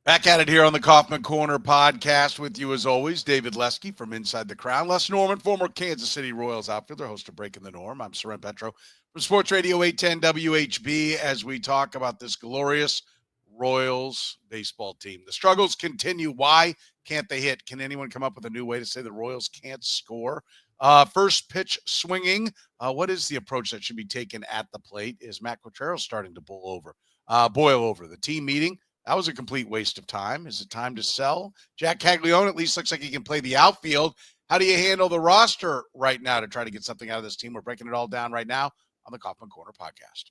Back at it here on the Kaufman Corner podcast with you as always, David Lesky from Inside the Crown. Les Norman, former Kansas City Royals outfielder, host of Breaking the Norm. I'm Soren Petro from Sports Radio 810 WHB as we talk about this glorious Royals baseball team. The struggles continue. Why can't they hit? Can anyone come up with a new way to say the Royals can't score? First pitch swinging. What is the approach that should be taken at the plate? Is Matt Quatraro starting to boil over? The team meeting. That was a complete waste of time. Is it time to sell? Jack Caglianone at least looks like he can play the outfield. How do you handle the roster right now to try to get something out of this team? We're breaking it all down right now on the Kaufman Corner podcast.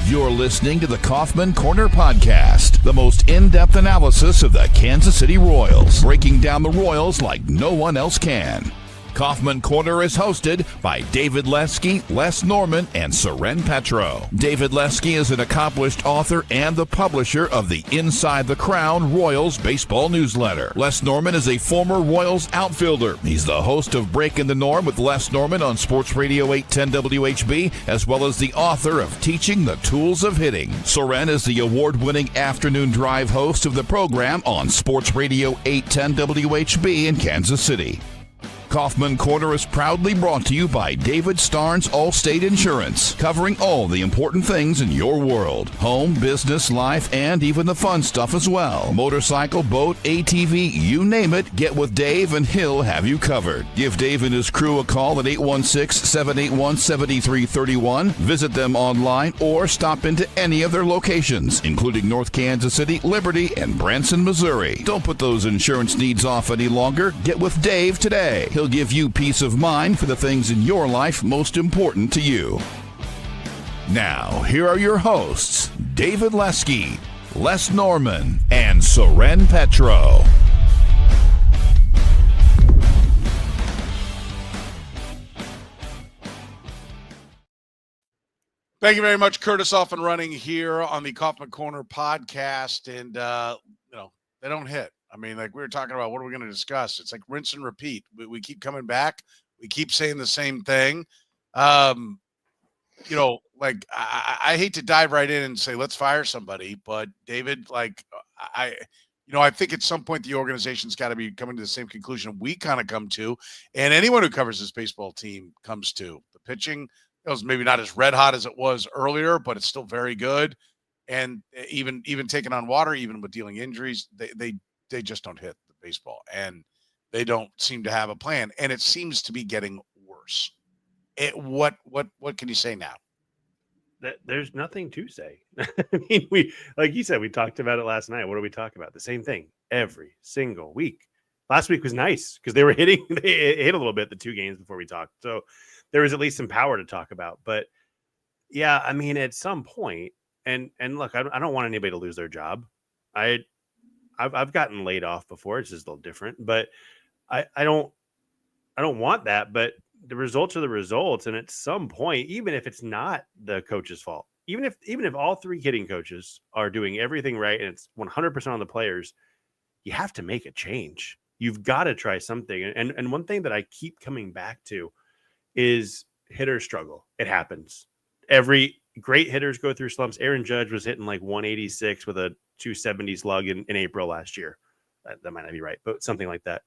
You're listening to the Kaufman Corner podcast, the most in-depth analysis of the Kansas City Royals, breaking down the Royals like no one else can. Kaufman Corner is hosted by David Lesky, Les Norman, and Soren Petro. David Lesky is an accomplished author and the publisher of the Inside the Crown Royals baseball newsletter. Les Norman is a former Royals outfielder. He's the host of Breaking the Norm with Les Norman on Sports Radio 810 WHB, as well as the author of Teaching the Tools of Hitting. Soren is the award-winning afternoon drive host of the program on Sports Radio 810 WHB in Kansas City. Kaufman Corner is proudly brought to you by David Starnes Allstate Insurance, covering all the important things in your world. Home, business, life, and even the fun stuff as well. Motorcycle, boat, ATV, you name it, get with Dave and he'll have you covered. Give Dave and his crew a call at 816-781-7331. Visit them online or stop into any of their locations, including North Kansas City, Liberty, and Branson, Missouri. Don't put those insurance needs off any longer. Get with Dave today. He'll give you peace of mind for the things in your life most important to you. Now, here are your hosts, David Lesky, Les Norman, and Soren Petro. Thank you very much, Curtis. Off and running here on the Kaufman Corner podcast. And, they don't hit. I mean, like we were talking about, what are we going to discuss? It's like rinse and repeat. We keep coming back. We keep saying the same thing. I hate to dive right in and say, let's fire somebody. But David, I think at some point the organization's got to be coming to the same conclusion we kind of come to. And anyone who covers this baseball team comes to. The pitching was maybe not as red hot as it was earlier, but it's still very good. And even taking on water, even with dealing injuries, they just don't hit the baseball, and they don't seem to have a plan, and it seems to be getting worse. What can you say now? There's nothing to say. I mean, we, like you said, we talked about it last night. What do we talk about? The same thing every single week. Last week was nice because they were hitting. They hit a little bit the two games before we talked, so there was at least some power to talk about. But yeah, I mean, at some point, and look, I don't want anybody to lose their job. I've gotten laid off before. It's just a little different, but I don't want that. But the results are the results, and at some point, even if it's not the coach's fault, even if all three hitting coaches are doing everything right and it's 100% on the players, you have to make a change. You've got to try something. And one thing that I keep coming back to is hitters struggle. It happens. Every great hitters go through slumps. Aaron Judge was hitting like 186 with a 270 slug in April last year. That might not be right, but something like that.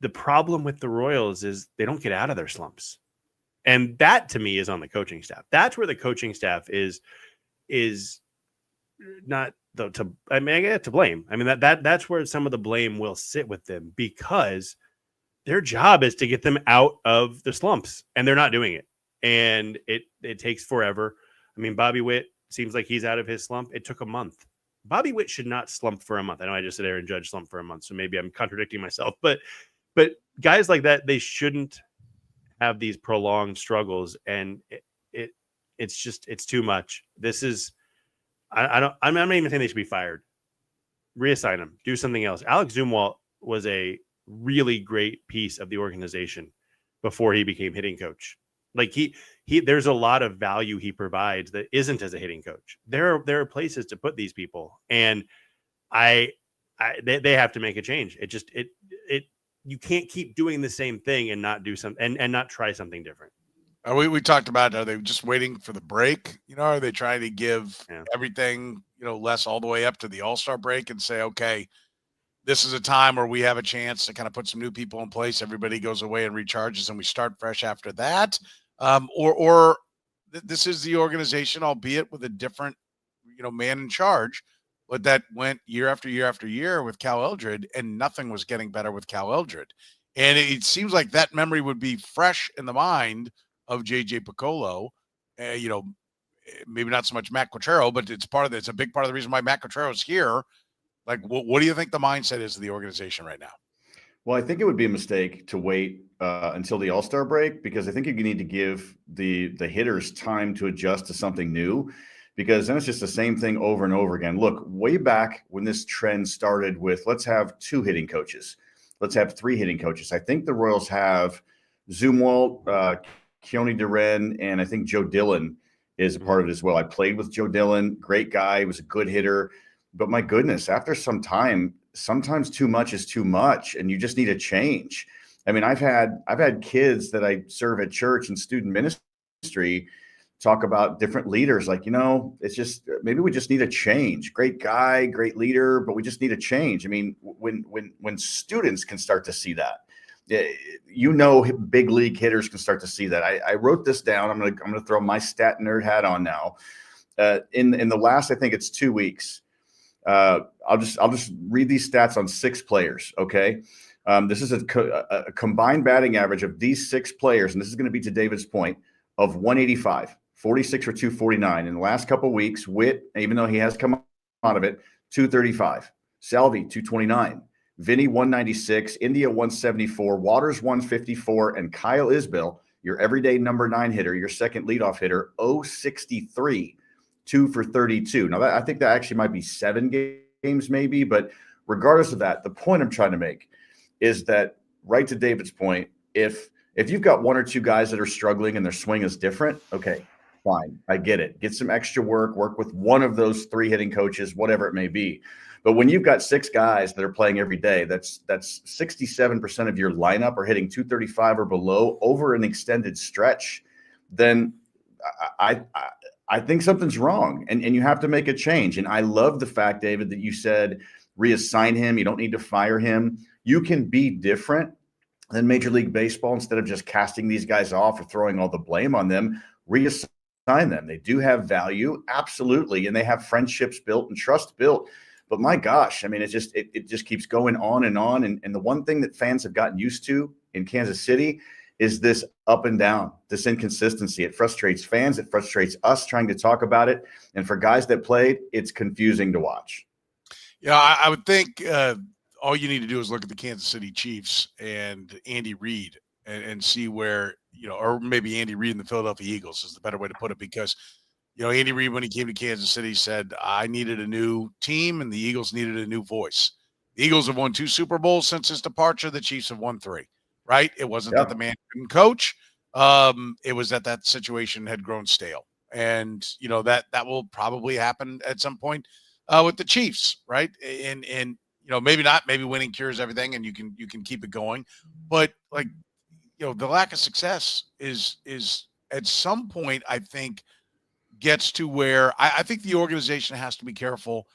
The problem with the Royals is they don't get out of their slumps. And that to me is on the coaching staff. That's where the coaching staff is not to blame. I mean, that's where some of the blame will sit with them, because their job is to get them out of the slumps, and they're not doing it. And it takes forever. I mean, Bobby Witt seems like he's out of his slump. It took a month. Bobby Witt should not slump for a month. I know I just said Aaron Judge slumped for a month, so maybe I'm contradicting myself. But guys like that, they shouldn't have these prolonged struggles, and it's too much. This is I'm not even saying they should be fired. Reassign them. Do something else. Alex Zumwalt was a really great piece of the organization before he became hitting coach. Like he there's a lot of value he provides that isn't as a hitting coach. There are places to put these people, and they have to make a change. You can't keep doing the same thing and not do something and not try something different. We talked about, are they just waiting for the break? Are they trying to give everything, less all the way up to the All-Star break and say, okay, this is a time where we have a chance to kind of put some new people in place. Everybody goes away and recharges, and we start fresh after that. This is the organization, albeit with a different, man in charge, but that went year after year after year with Cal Eldred, and nothing was getting better with Cal Eldred. And it seems like that memory would be fresh in the mind of JJ Piccolo. Maybe not so much Matt Quatraro, but it's a big part of the reason why Matt Quatraro is here. Like, what do you think the mindset is of the organization right now? Well, I think it would be a mistake to wait until the All-Star break, because I think you need to give the hitters time to adjust to something new, because then it's just the same thing over and over again. Look, way back when this trend started with, let's have 2 hitting coaches, let's have 3 hitting coaches. I think the Royals have Zumwalt, Keone Duren, and I think Joe Dillon is a part of it as well. I played with Joe Dillon, great guy, he was a good hitter. But my goodness, after some time, sometimes too much is too much, and you just need a change. I mean, I've had kids that I serve at church and student ministry talk about different leaders. Like, it's just, maybe we just need a change. Great guy, great leader, but we just need a change. I mean, when students can start to see that, big league hitters can start to see that. I wrote this down. I'm gonna throw my stat nerd hat on now. In the last, I think it's 2 weeks. I'll just read these stats on 6 players. Okay. This is a combined batting average of these 6 players. And this is going to be to David's point, of 185, 46 for 249 in the last couple of weeks. Witt, even though he has come out of it, 235, Salvi, 229, Vinny, 196, India, 174, Waters, 154, and Kyle Isbell, your everyday number 9 hitter, your second leadoff hitter, 063. 2 for 32. Now, I think that actually might be 7 games maybe, but regardless of that, the point I'm trying to make is that, right to David's point, if you've got 1 or 2 guys that are struggling and their swing is different, okay, fine, I get it. Get some extra work with one of those 3 hitting coaches, whatever it may be. But when you've got 6 guys that are playing every day, that's 67% of your lineup are hitting 235 or below over an extended stretch, then I think something's wrong, and you have to make a change. And I love the fact, David, that you said reassign him. You don't need to fire him. You can be different than Major League Baseball. Instead of just casting these guys off or throwing all the blame on them, reassign them. They do have value, absolutely, and they have friendships built and trust built. But my gosh, I mean, it just keeps going on. And the one thing that fans have gotten used to in Kansas City is this up and down, this inconsistency. It frustrates fans. It frustrates us trying to talk about it. And for guys that played, it's confusing to watch. Yeah, I would think all you need to do is look at the Kansas City Chiefs and Andy Reid and see where, or maybe Andy Reid and the Philadelphia Eagles is the better way to put it, because, Andy Reid, when he came to Kansas City, said, I needed a new team and the Eagles needed a new voice. The Eagles have won 2 Super Bowls since his departure. The Chiefs have won 3. Right? It wasn't that the man couldn't coach. It was that situation had grown stale. And, that will probably happen at some point with the Chiefs, right? And maybe not, maybe winning cures everything and you can keep it going. But the lack of success is at some point, I think, gets to where I think the organization has to be careful,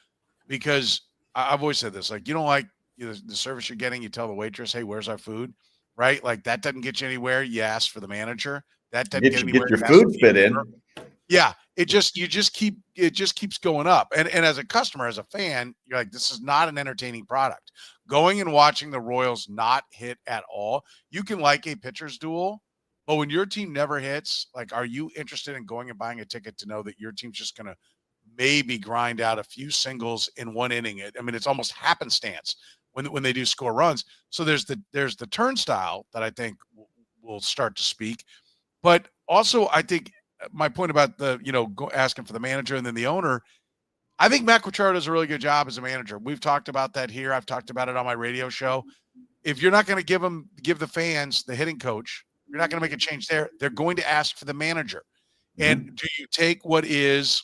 because I've always said this, you don't like the service you're getting, you tell the waitress, hey, where's our food? Right? That doesn't get you anywhere. You ask for the manager. That doesn't get anywhere. Get your food fit in. Yeah. It just keeps going up. And as a customer, as a fan, you're like, this is not an entertaining product. Going and watching the Royals not hit at all. You can like a pitcher's duel, but when your team never hits, are you interested in going and buying a ticket to know that your team's just going to maybe grind out a few singles in one inning? I mean, it's almost happenstance when they do score runs. So there's the turnstile that I think will start to speak. But also, I think my point about asking for the manager and then the owner, I think Matt Quatraro does a really good job as a manager. We've talked about that here. I've talked about it on my radio show. If you're not going to give the fans the hitting coach, you're not going to make a change there. They're going to ask for the manager. And do you take what is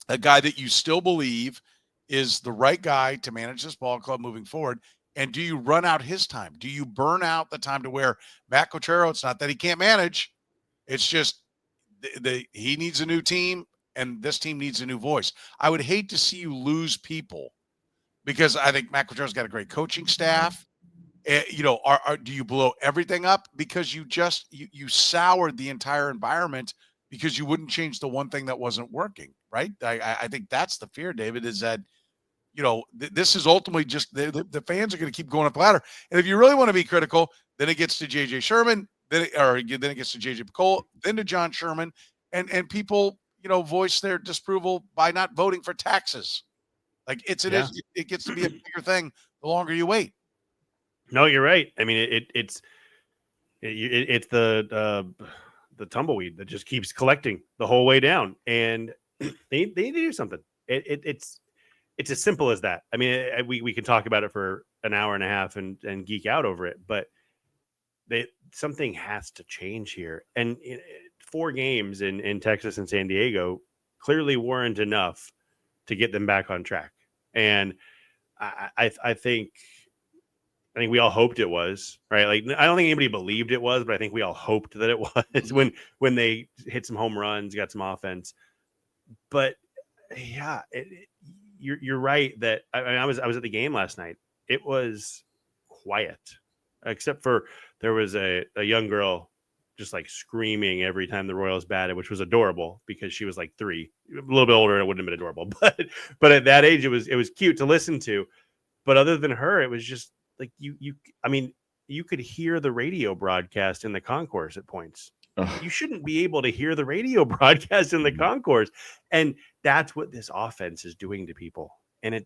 a guy that you still believe is the right guy to manage this ball club moving forward, and do you run out his time? Do you burn out the time to where Matt Quatraro, it's not that he can't manage, it's just he needs a new team. and this team needs a new voice. I would hate to see you lose people because I think Matt Quatraro's got a great coaching staff. Do you blow everything up because you soured the entire environment because you wouldn't change the one thing that wasn't working, right? I think that's the fear, David, is that, this is ultimately just the fans are going to keep going up the ladder. And if you really want to be critical, then it gets to J.J. Sherman, then it gets to J.J. Picola, then to John Sherman, and people, voice their disapproval by not voting for taxes. Like it gets to be a bigger thing the longer you wait. No, you're right. I mean, it's the tumbleweed that just keeps collecting the whole way down, and they need to do something. It's as simple as that. I mean, we can talk about it for an hour and a half and geek out over it, but something has to change here. And 4 games in Texas and San Diego clearly weren't enough to get them back on track. And I think we all hoped it was, right. Like, I don't think anybody believed it was, but I think we all hoped that it was when they hit some home runs, got some offense. But yeah, you're right that I was at the game last night. It was quiet, except for there was a young girl just like screaming every time the Royals batted, which was adorable because she was like 3, a little bit older. It wouldn't have been adorable, but at that age, it was cute to listen to. But other than her, it was just like you could hear the radio broadcast in the concourse at points. You shouldn't be able to hear the radio broadcast in the concourse. And that's what this offense is doing to people. And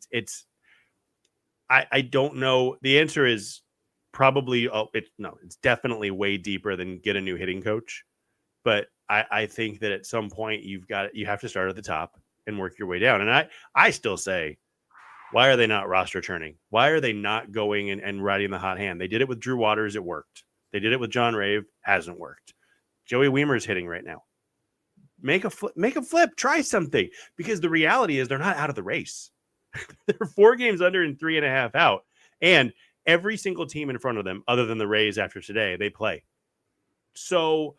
I don't know. The answer is probably, it's definitely way deeper than get a new hitting coach. But I think that at some point you have to start at the top and work your way down. And I still say, why are they not roster churning? Why are they not going and riding the hot hand? They did it with Drew Waters. It worked. They did it with John Rave. Hasn't worked. Joey Weimer's hitting right now. Make a flip, try something, because the reality is they're not out of the race. They're 4 games under and 3.5 out. And every single team in front of them, other than the Rays after today, they play. So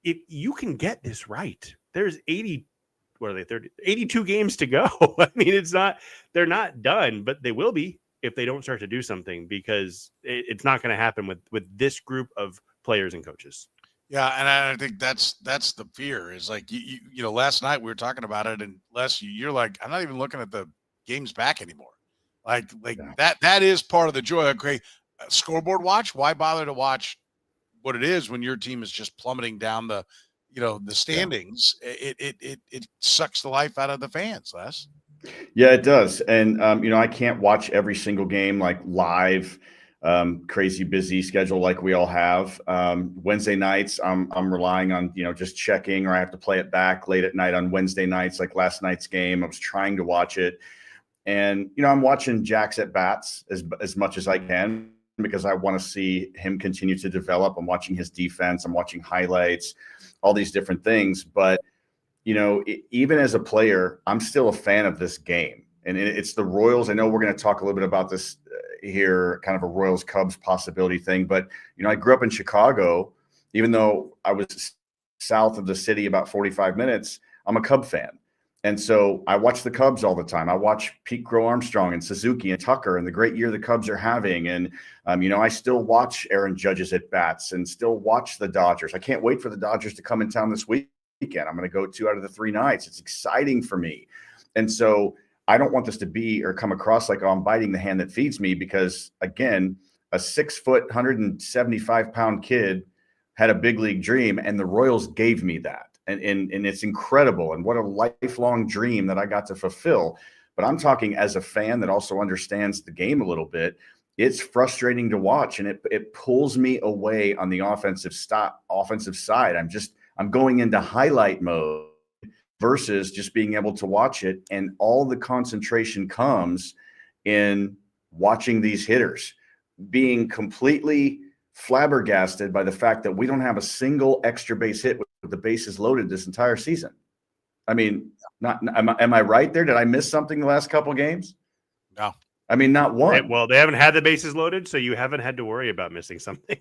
if you can get this right, there's 82 games to go. I mean, they're not done, but they will be if they don't start to do something, because it's not going to happen with this group of players and coaches. Yeah, and I think that's the fear is like last night we were talking about it, and Les, you're like, I'm not even looking at the games back anymore. Like that is part of the joy. Okay, scoreboard watch. Why bother to watch what it is when your team is just plummeting down the standings? Yeah. It sucks the life out of the fans, Les. Yeah, it does. And I can't watch every single game like live. Crazy busy schedule like we all have. Wednesday nights, I'm relying on, just checking, or I have to play it back late at night on Wednesday nights, like last night's game. I was trying to watch it. And, I'm watching Jack's at bats as much as I can, because I want to see him continue to develop. I'm watching his defense. I'm watching highlights, all these different things. But, even as a player, I'm still a fan of this game. And it's the Royals. I know we're going to talk a little bit about this here, kind of a Royals Cubs possibility thing. But, I grew up in Chicago. Even though I was south of the city about 45 minutes, I'm a Cub fan. And so I watch the Cubs all the time. I watch Pete Crow Armstrong and Suzuki and Tucker and the great year the Cubs are having. And, I still watch Aaron Judge's at bats and still watch the Dodgers. I can't wait for the Dodgers to come in town this weekend. I'm going to go 2 out of the 3 nights. It's exciting for me. And so I don't want this to be or come across like, I'm biting the hand that feeds me, because, again, a 6-foot, 175-pound kid had a big league dream, and the Royals gave me that. And it's incredible. And what a lifelong dream that I got to fulfill. But I'm talking as a fan that also understands the game a little bit. It's frustrating to watch, and it pulls me away on the offensive side. I'm going into highlight mode versus just being able to watch it. And all the concentration comes in watching these hitters, being completely flabbergasted by the fact that we don't have a single extra base hit with the bases loaded this entire season. I mean, am I right there? Did I miss something the last couple of games? No. I mean, not one. Well, they haven't had the bases loaded, so you haven't had to worry about missing something.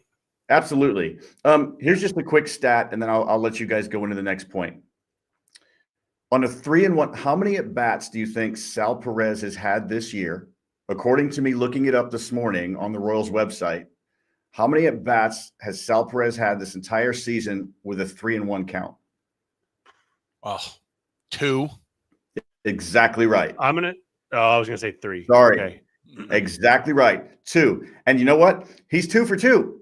Absolutely. Here's just a quick stat, and then I'll let you guys go into the next point. On a 3-1, how many at bats do you think Sal Perez has had this year? According to me, looking it up this morning on the Royals website, how many at bats has Sal Perez had this entire season with a 3-1 count? Oh, 2. Exactly right. I was gonna say 3. Sorry. Okay. Exactly right. 2. And you know what? He's 2 for 2.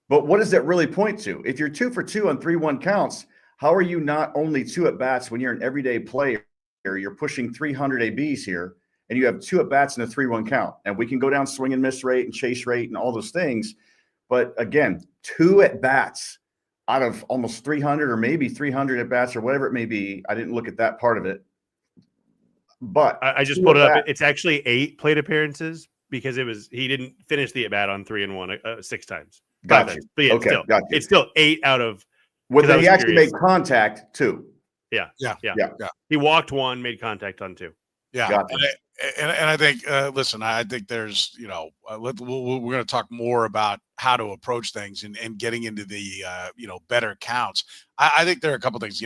But what does that really point to? If you're 2 for 2 on 3-1 counts, how are you not only 2 at bats when you're an everyday player? You're pushing 300 ABs here, and you have 2 at bats in a 3-1 count. And we can go down swing and miss rate and chase rate and all those things. But again, 2 at bats out of almost 300 or maybe 300 at bats or whatever it may be. I didn't look at that part of it. But I just pulled it up. It's actually 8 plate appearances because he didn't finish the at bat on 3-1 6 times. Gotcha. But yeah, Okay, gotcha. It's still 8 out of. Well, he actually made contact 2. Yeah. Yeah. He walked 1, made contact on 2. Yeah. Gotcha. And I think, listen, I think there's, we're going to talk more about how to approach things and getting into the, better counts. I think there are a couple things,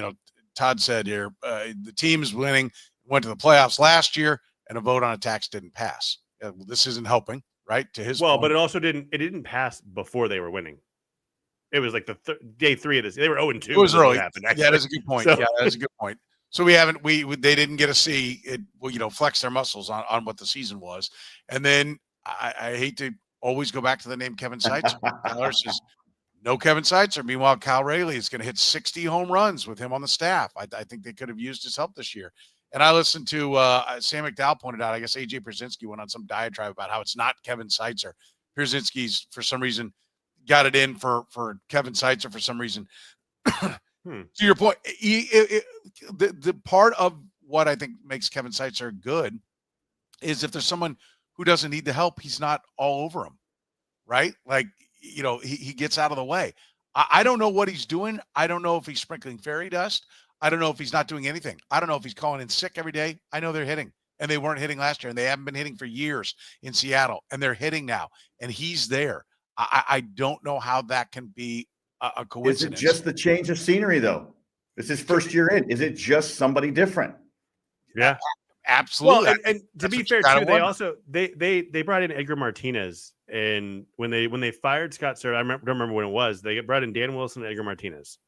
Todd said here, the team is winning, went to the playoffs last year, and a vote on a tax didn't pass. This isn't helping, right? To his point. But it also didn't pass before they were winning. It was like the day 3 of this. They were 0-2. It was early. Happened, yeah, that's a good point. So, yeah, that's a good point. So they didn't get to see it, flex their muscles on what the season was. And then I hate to always go back to the name Kevin Seitzer. Tyler says no Kevin Seitzer. Meanwhile, Cal Rayleigh is going to hit 60 home runs with him on the staff. I think they could have used his help this year. And I listened to Sam McDowell pointed out, I guess AJ Pierzynski went on some diatribe about how it's not Kevin Seitzer. Pierzynski's, for some reason, got it in for Kevin Seitzer for some reason. To your point, the part of what I think makes Kevin Seitzer good is if there's someone who doesn't need the help, he's not all over him, right? Like, he gets out of the way. I don't know what he's doing. I don't know if he's sprinkling fairy dust. I don't know if he's not doing anything. I don't know if he's calling in sick every day. I know they're hitting, and they weren't hitting last year, and they haven't been hitting for years in Seattle, and they're hitting now, and he's there. I don't know how that can be a coincidence. Is it just the change of scenery, though? This is first year in. Is it just somebody different? Yeah, absolutely. Well, and to be fair, too, they also they brought in Edgar Martinez, and when they fired Scott Sturt, don't remember when it was. They brought in Dan Wilson and Edgar Martinez,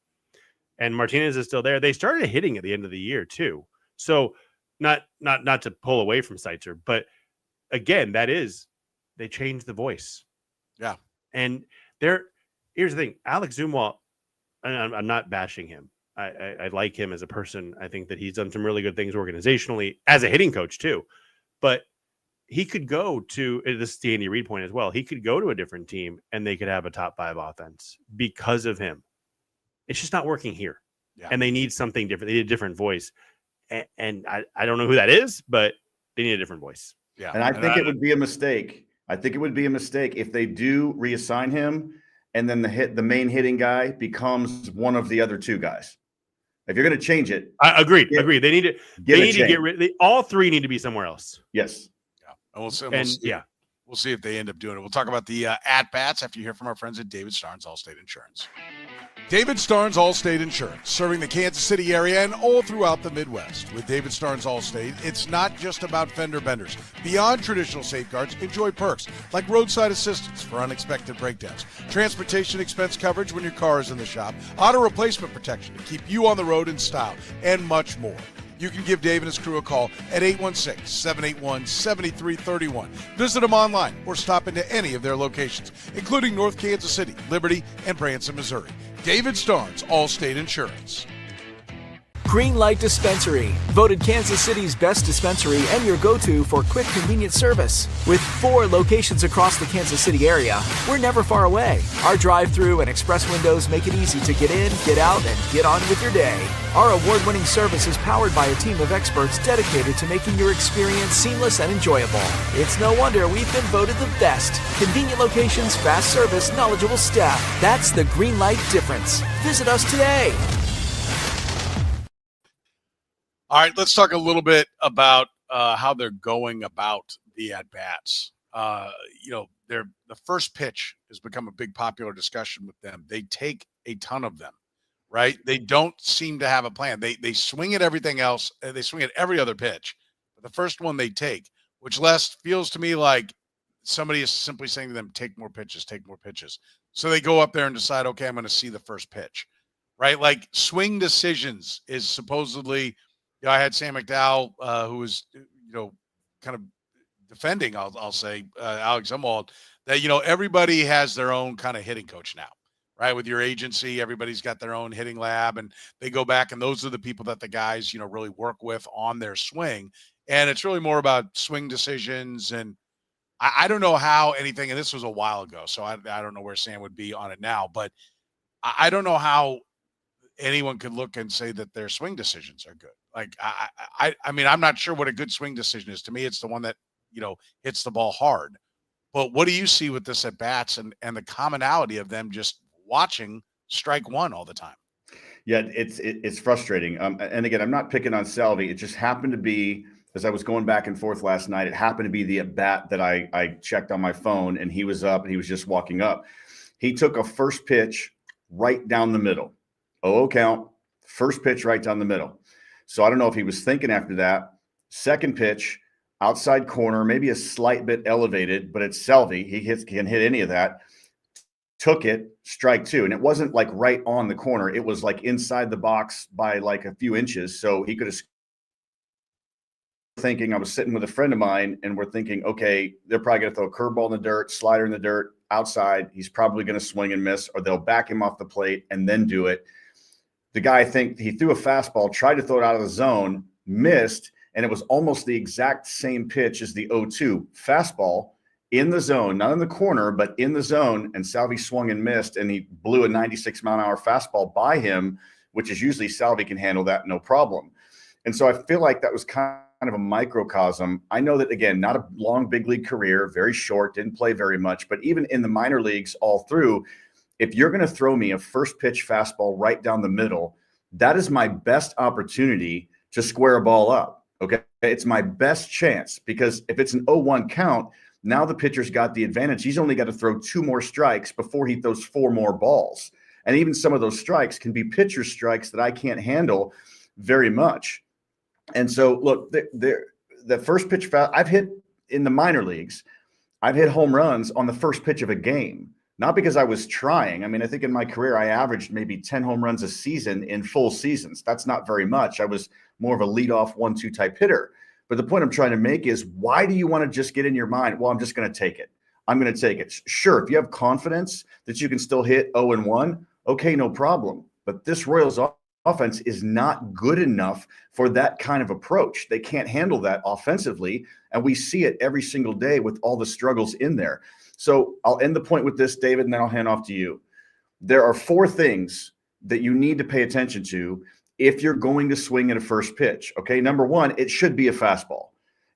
and Martinez is still there. They started hitting at the end of the year too, so not to pull away from Seitzer, but again, they changed the voice. Yeah, and here's the thing, Alex Zumwalt, I'm not bashing him. I like him as a person. I think that he's done some really good things organizationally as a hitting coach too. But he could go to, this is the Andy Reid point as well, he could go to a different team and they could have a top 5 offense because of him. It's just not working here. Yeah. And they need something different. They need a different voice. And I don't know who that is, but they need a different voice. Yeah. And I think it would be a mistake. I think it would be a mistake if they do reassign him and then the main hitting guy becomes one of the other 2 guys. If you're going to change it, I agree. They need to. They need to get rid. All 3 need to be somewhere else. Yes. Yeah. And we'll see if they end up doing it. We'll talk about the at bats after you hear from our friends at David Starnes Allstate Insurance. David Starnes Allstate Insurance, serving the Kansas City area and all throughout the Midwest. With David Starnes Allstate, it's not just about fender benders. Beyond traditional safeguards, enjoy perks like roadside assistance for unexpected breakdowns, transportation expense coverage when your car is in the shop, auto replacement protection to keep you on the road in style, and much more. You can give Dave and his crew a call at 816-781-7331. Visit them online or stop into any of their locations, including North Kansas City, Liberty, and Branson, Missouri. David Starnes, Allstate Insurance. Green Light Dispensary, voted Kansas City's best dispensary and your go-to for quick, convenient service. With 4 locations across the Kansas City area, we're never far away. Our drive-through and express windows make it easy to get in, get out, and get on with your day. Our award-winning service is powered by a team of experts dedicated to making your experience seamless and enjoyable. It's no wonder we've been voted the best. Convenient locations, fast service, knowledgeable staff. That's the Green Light difference. Visit us today. All right, let's talk a little bit about how they're going about the at-bats. The first pitch has become a big popular discussion with them. They take a ton of them, right? They don't seem to have a plan. They swing at everything else. They swing at every other pitch. But the first one they take, which feels to me like somebody is simply saying to them, take more pitches, take more pitches. So they go up there and decide, okay, I'm going to see the first pitch, right? Like swing decisions is supposedly, I had Sam McDowell, who was, kind of defending, I'll say, Alex Umwald, that, everybody has their own kind of hitting coach now, right? With your agency, everybody's got their own hitting lab, and they go back, and those are the people that the guys, really work with on their swing. And it's really more about swing decisions. And I don't know how anything, and this was a while ago, so I don't know where Sam would be on it now, but I don't know how anyone could look and say that their swing decisions are good. Like, I mean, I'm not sure what a good swing decision is. To me, it's the one that, hits the ball hard. But what do you see with this at bats and the commonality of them just watching strike one all the time? Yeah, it's frustrating. And again, I'm not picking on Salvi. It just happened to be, as I was going back and forth last night, it happened to be the at bat that I checked on my phone, and he was up and he was just walking up. He took a first pitch right down the middle. 0 count, first pitch right down the middle. So I don't know if he was thinking after that. Second pitch, outside corner, maybe a slight bit elevated, but it's Salvi. He can hit any of that. Took it, strike two. And it wasn't like right on the corner. It was like inside the box by like a few inches. So he could have thinking, I was sitting with a friend of mine and we're thinking, okay, they're probably going to throw a curveball in the dirt, slider in the dirt, outside. He's probably going to swing and miss, or they'll back him off the plate and then do it. The guy, I think he threw a fastball, tried to throw it out of the zone, missed, and it was almost the exact same pitch as the 0-2 fastball in the zone, not in the corner, but in the zone. And Salvi swung and missed, and he blew a 96-mile-an-hour fastball by him, which is usually Salvi can handle that no problem. And so I feel like that was kind of a microcosm. I know that, again, not a long big league career, very short, didn't play very much, but even in the minor leagues all through, if you're going to throw me a first pitch fastball right down the middle, that is my best opportunity to square a ball up. Okay. It's my best chance, because if it's an 0-1 count, now the pitcher's got the advantage. He's only got to throw 2 more strikes before he throws 4 more balls. And even some of those strikes can be pitcher strikes that I can't handle very much. And so, look, the first pitch, I've hit in the minor leagues, I've hit home runs on the first pitch of a game, not because I was trying. I mean, I think in my career, I averaged maybe 10 home runs a season in full seasons. That's not very much. I was more of a leadoff 1-2 type hitter. But the point I'm trying to make is, why do you want to just get in your mind, well, I'm just going to take it. I'm going to take it. Sure, if you have confidence that you can still hit 0-1, okay, no problem. But this Royals offense is not good enough for that kind of approach. They can't handle that offensively, and we see it every single day with all the struggles in there. So I'll end the point with this, David, and then I'll hand off to you. There are 4 things that you need to pay attention to if you're going to swing at a first pitch. Okay, number 1, it should be a fastball.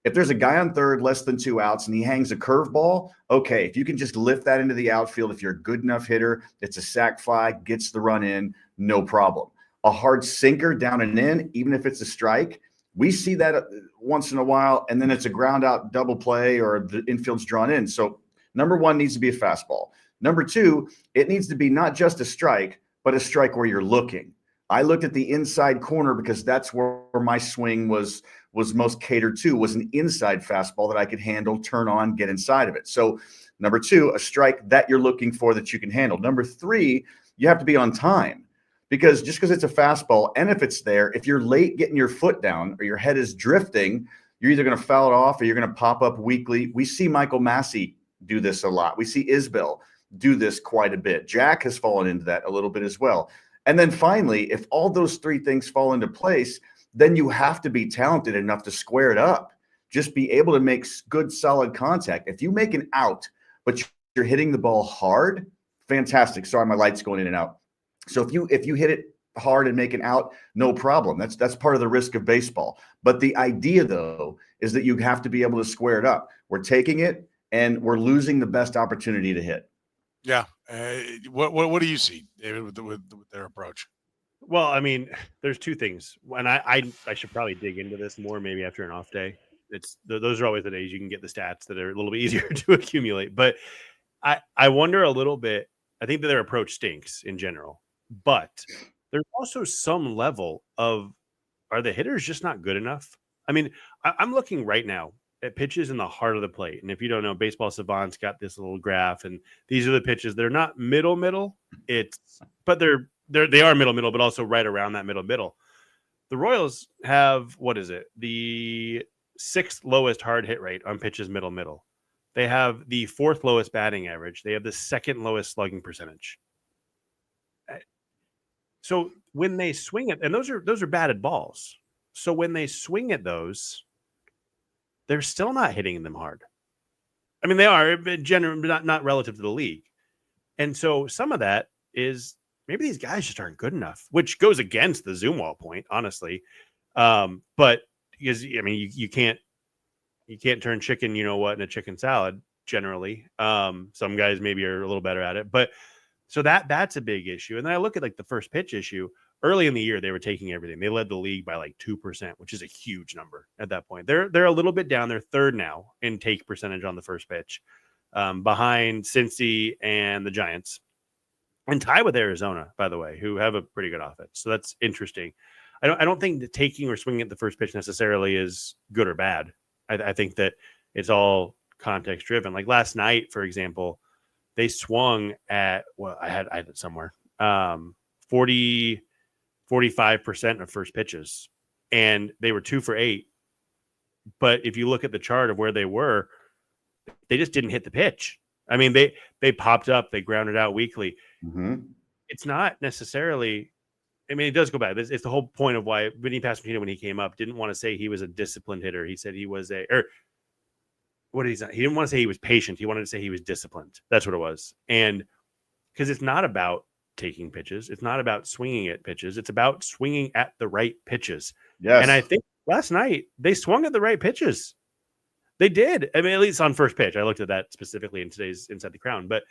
If there's a guy on third, less than 2 outs, and he hangs a curveball, okay, if you can just lift that into the outfield, if you're a good enough hitter, it's a sac fly, gets the run in, no problem. A hard sinker down and in, even if it's a strike, we see that once in a while, and then it's a ground out double play or the infield's drawn in. So number 1 needs to be a fastball. Number 2, it needs to be not just a strike, but a strike where you're looking. I looked at the inside corner because that's where my swing was most catered to, was an inside fastball that I could handle, turn on, get inside of it. So number 2, a strike that you're looking for that you can handle. Number 3, you have to be on time, because just because it's a fastball, and if it's there, if you're late getting your foot down or your head is drifting, you're either going to foul it off or you're going to pop up weakly. We see Michael Massey do this a lot. We see Isbell do this quite a bit. Jack has fallen into that a little bit as well. And then finally, if all those 3 things fall into place, then you have to be talented enough to square it up. Just be able to make good, solid contact. If you make an out, but you're hitting the ball hard, fantastic. Sorry, my light's going in and out. So if you hit it hard and make an out, no problem. That's part of the risk of baseball. But the idea, though, is that you have to be able to square it up. We're taking it, and we're losing the best opportunity to hit. Yeah. What do you see, David, with their approach? Well, I mean, there's 2 things. And I should probably dig into this more maybe after an off day. Those are always the days you can get the stats that are a little bit easier to accumulate. But I wonder a little bit. I think that their approach stinks in general. But there's also some level of, are the hitters just not good enough? I mean, I'm looking right now at pitches in the heart of the plate. And if you don't know, Baseball Savant's got this little graph, and these are the pitches. They're not middle, but they are middle, but also right around that middle. The Royals have, what is it? The 6th lowest hard hit rate on pitches middle. They have the 4th lowest batting average. They have the 2nd lowest slugging percentage. So when they swing it, and those are batted balls. So when they swing at those, they're still not hitting them hard. I mean, they are generally not relative to the league. And so some of that is maybe these guys just aren't good enough, which goes against the Zumwalt point, honestly. But because, I mean, you can't turn chicken, into chicken salad generally. Some guys maybe are a little better at it, but so that's a big issue. And then I look at like the first pitch issue. Early in the year, they were taking everything. They led the league by like 2%, which is a huge number at that point. They're a little bit down. They're 3rd now in take percentage on the first pitch, behind Cincy and the Giants, and tied with Arizona, by the way, who have a pretty good offense. So that's interesting. I don't think that taking or swinging at the first pitch necessarily is good or bad. I think that it's all context driven. Like last night, for example, they swung at, well, I had it somewhere, 45% of first pitches, and they were 2 for 8. But if you look at the chart of where they were, they just didn't hit the pitch. I mean, they popped up, they grounded out weakly. Mm-hmm. It's not necessarily, I mean, it does go back. It's the whole point of why Vinny Pasquantino, when he came up, didn't want to say he was a disciplined hitter. He said he was he didn't want to say he was patient. He wanted to say he was disciplined. That's what it was. And because it's not about taking pitches. It's not about swinging at pitches. It's about swinging at the right pitches. Yes. And I think last night they swung at the right pitches. They did. I mean, at least on first pitch. I looked at that specifically in today's Inside the Crown, but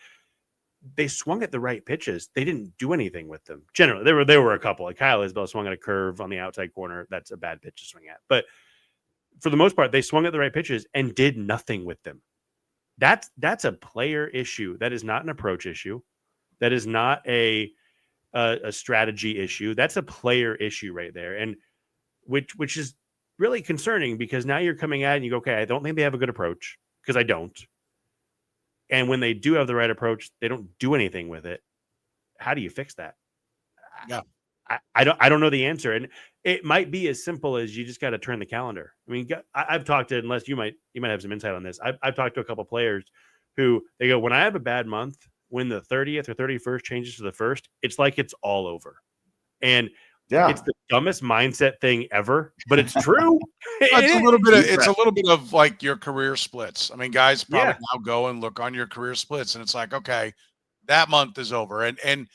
they swung at the right pitches. They didn't do anything with them. Generally, there were a couple. Like Kyle Isbell swung at a curve on the outside corner. That's a bad pitch to swing at. But for the most part, they swung at the right pitches and did nothing with them. That's a player issue. That is not an approach issue. That is not a strategy issue. That's a player issue right there, and which is really concerning, because now you're coming at it and you go, okay, I don't think they have a good approach, because I don't. And when they do have the right approach, they don't do anything with it. How do you fix that? Yeah, I don't know the answer, and it might be as simple as you just got to turn the calendar. I mean, I've talked to, unless you might have some insight on this. I've talked to a couple players who they go, when I have a bad month, when the 30th or 31st changes to the 1st, it's like it's all over. And yeah, it's the dumbest mindset thing ever, but it's true. It's a little bit of like your career splits. I mean, guys probably now go and look on your career splits, and it's like, okay, that month is over. And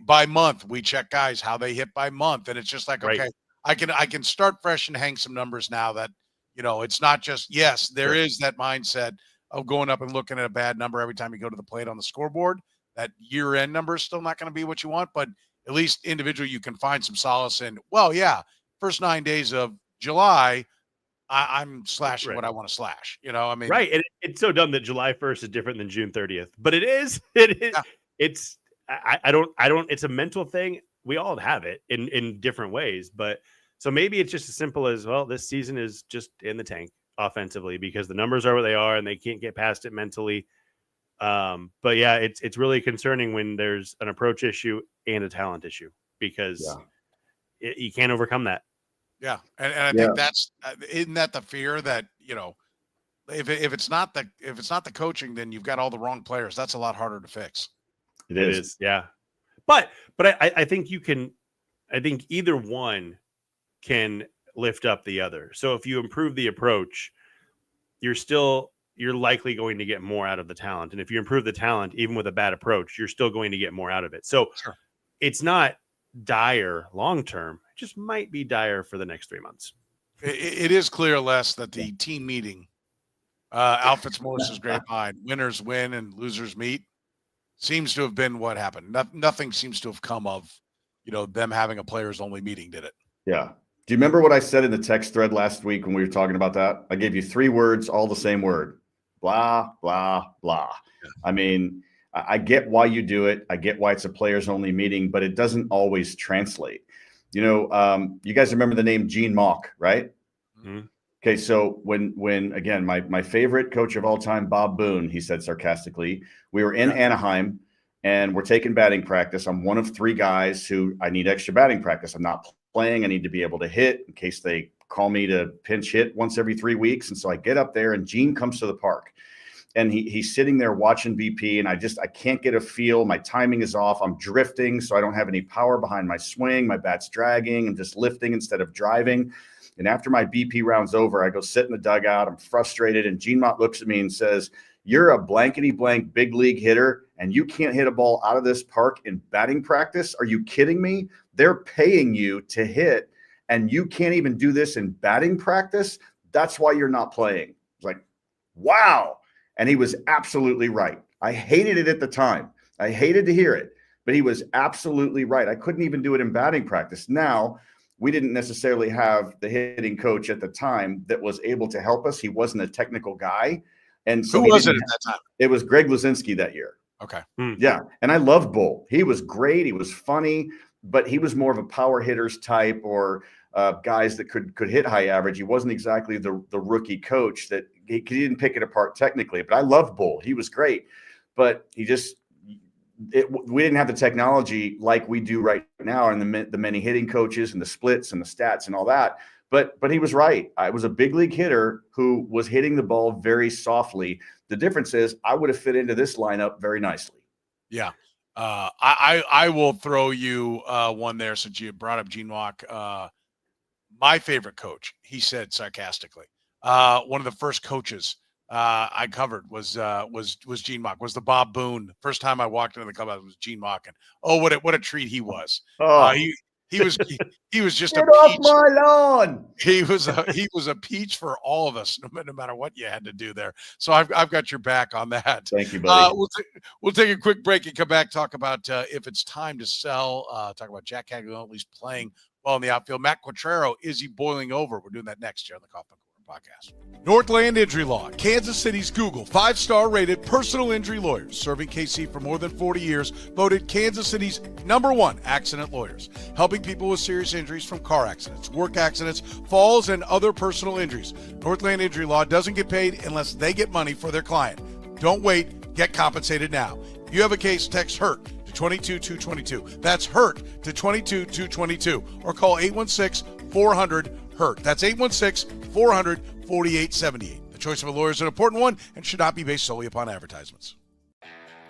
by month, we check guys how they hit by month. And it's just like, okay, I can start fresh and hang some numbers now that, it's not just, yes, there is that mindset of going up and looking at a bad number every time you go to the plate on the scoreboard. That year-end number is still not going to be what you want, but at least individually you can find some solace in, well, yeah, first 9 days of July, I'm slashing what I want to slash. I mean, right. And it's so dumb that July 1st is different than June 30th, but it is. Yeah. It's, I don't, it's a mental thing. We all have it in different ways, but so maybe it's just as simple as, well, this season is just in the tank offensively because the numbers are what they are and they can't get past it mentally. But yeah, it's really concerning when there's an approach issue and a talent issue, because you can't overcome that. Yeah. And I think isn't that the fear that, if it's not the coaching, then you've got all the wrong players. That's a lot harder to fix. It is. Yeah. But I think I think either one can lift up the other. So if you improve the approach, you're likely going to get more out of the talent. And if you improve the talent, even with a bad approach, you're still going to get more out of it. So It's not dire long-term. It just might be dire for the next 3 months. It is clear, Les, that the team meeting, Al Fitzmaurice's grapevine, winners win and losers meet, seems to have been what happened. Nothing seems to have come of, them having a players only meeting, did it? Yeah. Do you remember what I said in the text thread last week when we were talking about that? I gave you 3 words, all the same word: blah, blah, blah. Yeah. I mean, I get why you do it. I get why it's a players only meeting, but it doesn't always translate. You guys remember the name Gene Mauch, right? Mm-hmm. Okay, so when again, my favorite coach of all time, Bob Boone, he said sarcastically, we were in Anaheim and we're taking batting practice. I'm one of 3 guys who I need extra batting practice. I'm not playing. I need to be able to hit in case they call me to pinch hit once every 3 weeks. And so I get up there and Gene comes to the park and he's sitting there watching BP. And I can't get a feel. My timing is off. I'm drifting. So I don't have any power behind my swing. My bat's dragging. I'm just lifting instead of driving. And after my BP round's over, I go sit in the dugout. I'm frustrated. And Gene Mott looks at me and says, "You're a blankety blank big league hitter and you can't hit a ball out of this park in batting practice? Are you kidding me? They're paying you to hit and you can't even do this in batting practice? That's why you're not playing." It's like, wow. And he was absolutely right. I hated it at the time. I hated to hear it, but he was absolutely right. I couldn't even do it in batting practice. Now, we didn't necessarily have the hitting coach at the time that was able to help us. He wasn't a technical guy. And so who was it at that time? It was Greg Luzinski that year. Okay. Yeah. And I love Bull. He was great. He was funny, but he was more of a power hitters type or guys that could hit high average. He wasn't exactly the rookie coach that he didn't pick it apart technically, but I loved Bull. He was great, but we didn't have the technology like we do right now and the many hitting coaches and the splits and the stats and all that. But he was right. I was a big league hitter who was hitting the ball very softly. The difference is I would have fit into this lineup very nicely. Yeah. I will throw you one there since you brought up Gene Mauch. My favorite coach, he said sarcastically, one of the first coaches I covered was Gene Mauch, was the Bob Boone. First time I walked into the clubhouse was Gene Mauch, and what a treat he was. He was just Get a off peach. my lawn. He was a peach for all of us, no matter what you had to do there. So I've got your back on that. Thank you, buddy. We'll take a quick break and come back, talk about if it's time to sell, talk about Jack Caglianone at least playing well in the outfield. Matt Quatraro, is he boiling over? We're doing that next year on the Kaufman Podcast. Northland Injury Law, Kansas City's Google 5-star rated personal injury lawyers, serving KC for more than 40 years, voted Kansas City's #1 accident lawyers, helping people with serious injuries from car accidents, work accidents, falls, and other personal injuries. Northland Injury Law doesn't get paid unless they get money for their client. Don't wait, get compensated now. If you have a case, text HURT to 22222. That's HURT to 22222, or call 816-400-HURT. That's 816-400-4878. The choice of a lawyer is an important one and should not be based solely upon advertisements.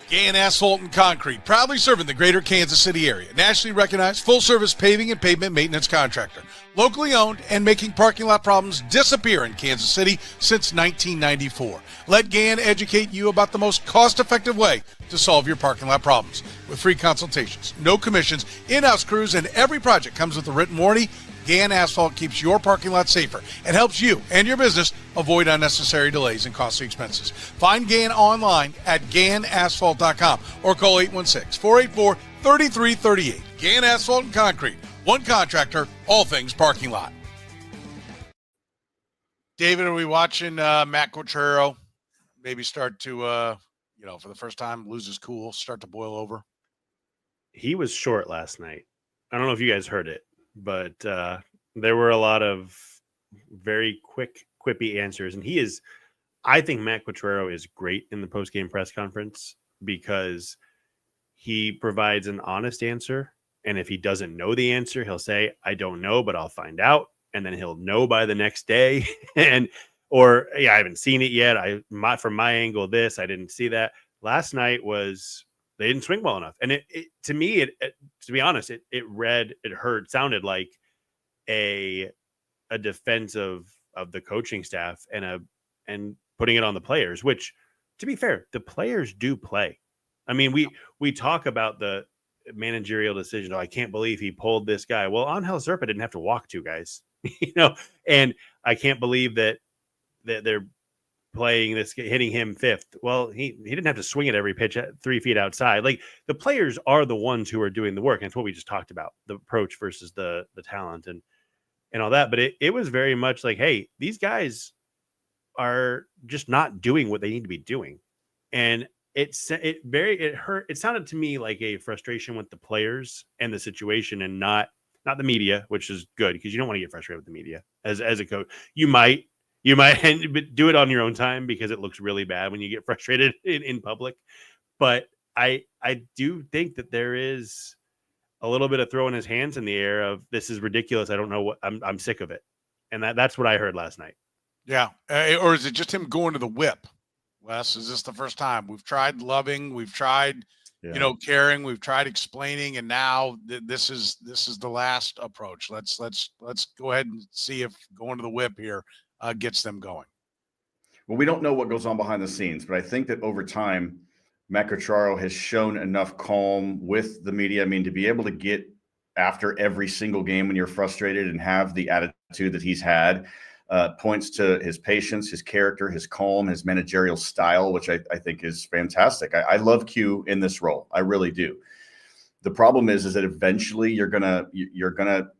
Gann Asphalt and Concrete, proudly serving the greater Kansas City area. Nationally recognized full-service paving and pavement maintenance contractor. Locally owned and making parking lot problems disappear in Kansas City since 1994. Let Gann educate you about the most cost-effective way to solve your parking lot problems. With free consultations, no commissions, in-house crews, and every project comes with a written warranty, Gann Asphalt keeps your parking lot safer and helps you and your business avoid unnecessary delays and costly expenses. Find Gann online at GannAsphalt.com or call 816-484-3338. Gann Asphalt and Concrete, one contractor, all things parking lot. David, are we watching Matt Quatraro maybe start to, for the first time, lose his cool, start to boil over? He was short last night. I don't know if you guys heard it, but there were a lot of very quick, quippy answers. And I think Matt Quatraro is great in the post-game press conference because he provides an honest answer. And if he doesn't know the answer, he'll say, "I don't know, but I'll find out." And then he'll know by the next day. I haven't seen it yet. From my angle, I didn't see that. Last night they didn't swing well enough. And to me, to be honest, it sounded like a defense of the coaching staff and putting it on the players, which, to be fair, the players do play. I mean, we talk about the managerial decision. "Oh, I can't believe he pulled this guy." Well, Angel Zerpa didn't have to walk 2 guys, and I can't believe that they're playing this, hitting him 5th. Well, he didn't have to swing at every pitch at 3 feet outside. Like, the players are the ones who are doing the work. And it's what we just talked about, the approach versus the talent and all that. But it was very much like, hey, these guys are just not doing what they need to be doing. And it hurt. It sounded to me like a frustration with the players and the situation, and not the media, which is good because you don't want to get frustrated with the media as a coach. You might but do it on your own time because it looks really bad when you get frustrated in public. But I do think that there is a little bit of throwing his hands in the air of, this is ridiculous. I don't know what I'm sick of it. And that's what I heard last night. Yeah. Or is it just him going to the whip? Wes, is this the first time? We've tried loving, we've tried, caring, we've tried explaining, and now this is the last approach. Let's go ahead and see if going to the whip here gets them going. Well, we don't know what goes on behind the scenes, but I think that over time, Matt Quatraro has shown enough calm with the media. I mean, to be able to get after every single game when you're frustrated and have the attitude that he's had, points to his patience, his character, his calm, his managerial style, which I think is fantastic. I love Q in this role. I really do. The problem is that eventually you're gonna,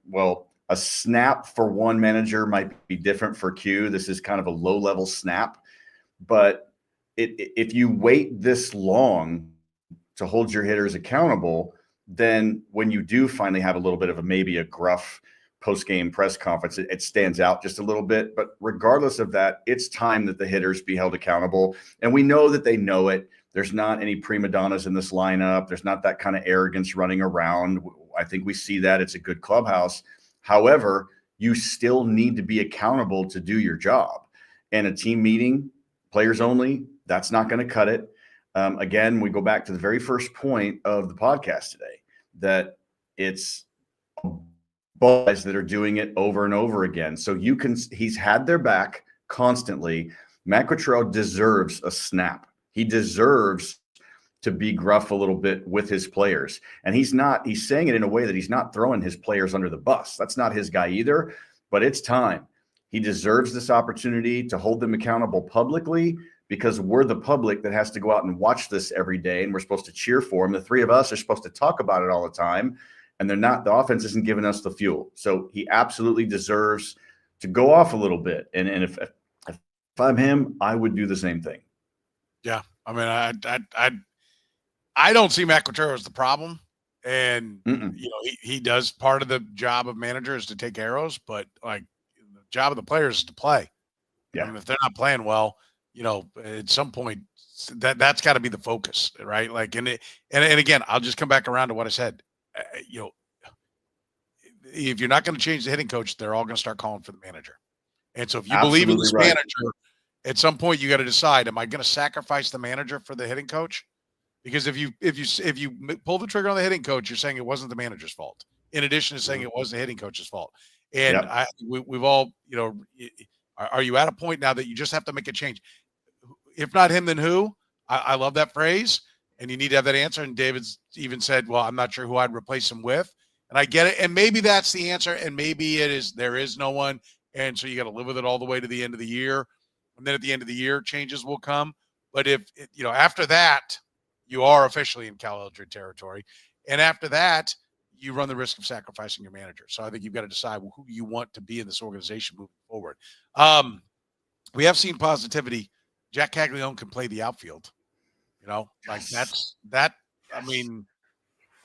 well, a snap for one manager might be different for Q. This is kind of a low-level snap, but if you wait this long to hold your hitters accountable, then when you do finally have a little bit of maybe a gruff post-game press conference, it stands out just a little bit. But regardless of that, it's time that the hitters be held accountable. And we know that they know it. There's not any prima donnas in this lineup. There's not that kind of arrogance running around. I think we see that. It's a good clubhouse. However, you still need to be accountable to do your job. And a team meeting, players only, that's not going to cut it. Again, we go back to the very first point of the podcast today, that it's guys that are doing it over and over again. So he's had their back constantly. Matt Quatraro deserves a snap. He deserves to be gruff a little bit with his players. And he's saying it in a way that he's not throwing his players under the bus. That's not his guy either, but it's time. He deserves this opportunity to hold them accountable publicly, because we're the public that has to go out and watch this every day, and we're supposed to cheer for him. The three of us are supposed to talk about it all the time, and the offense isn't giving us the fuel. So he absolutely deserves to go off a little bit. And if I'm him, I would do the same thing. Yeah. I mean, I don't see Matt Quatraro as the problem. And, he does, part of the job of manager is to take arrows, but like the job of the players is to play. Yeah. I mean, if they're not playing well, at some point that's got to be the focus, right? Like, and again, I'll just come back around to what I said. If you're not going to change the hitting coach, they're all going to start calling for the manager. And so if you believe in this manager, at some point you got to decide, am I going to sacrifice the manager for the hitting coach? Because if you pull the trigger on the hitting coach, you're saying it wasn't the manager's fault, in addition to saying it was the hitting coach's fault. And we've all, are you at a point now that you just have to make a change? If not him, then who? I love that phrase. And you need to have that answer. And David's even said, well, I'm not sure who I'd replace him with. And I get it. And maybe that's the answer. And maybe there is no one. And so you got to live with it all the way to the end of the year. And then at the end of the year, changes will come. But after that, you are officially in Cal Eldred territory. And after that, you run the risk of sacrificing your manager. So I think you've got to decide who you want to be in this organization moving forward. We have seen positivity. Jack Caglianone can play the outfield. That's that. I mean,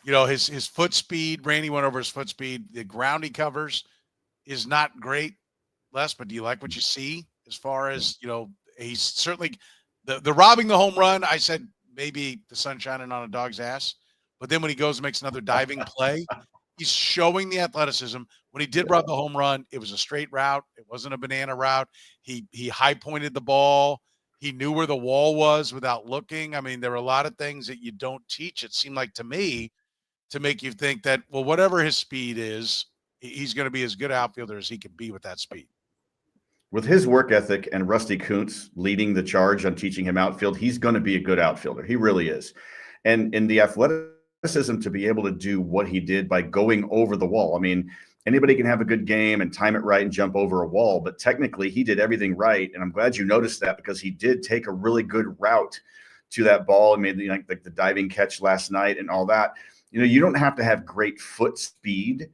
his foot speed, Randy went over his foot speed. The ground he covers is not great, Les, but do you like what you see as far as, he's certainly the robbing the home run? I said, maybe the sun shining on a dog's ass, but then when he goes and makes another diving play, he's showing the athleticism. When he did rob the home run, it was a straight route. It wasn't a banana route. He high pointed the ball. He knew where the wall was without looking. I mean, there were a lot of things that you don't teach, it seemed like to me, to make you think that, well, whatever his speed is, he's going to be as good outfielder as he can be with that speed. With his work ethic and Rusty Kuntz leading the charge on teaching him outfield, he's going to be a good outfielder. He really is. And in the athleticism to be able to do what he did by going over the wall. I mean, anybody can have a good game and time it right and jump over a wall, but technically he did everything right. And I'm glad you noticed that, because he did take a really good route to that ball and made the diving catch last night and all that. You don't have to have great foot speed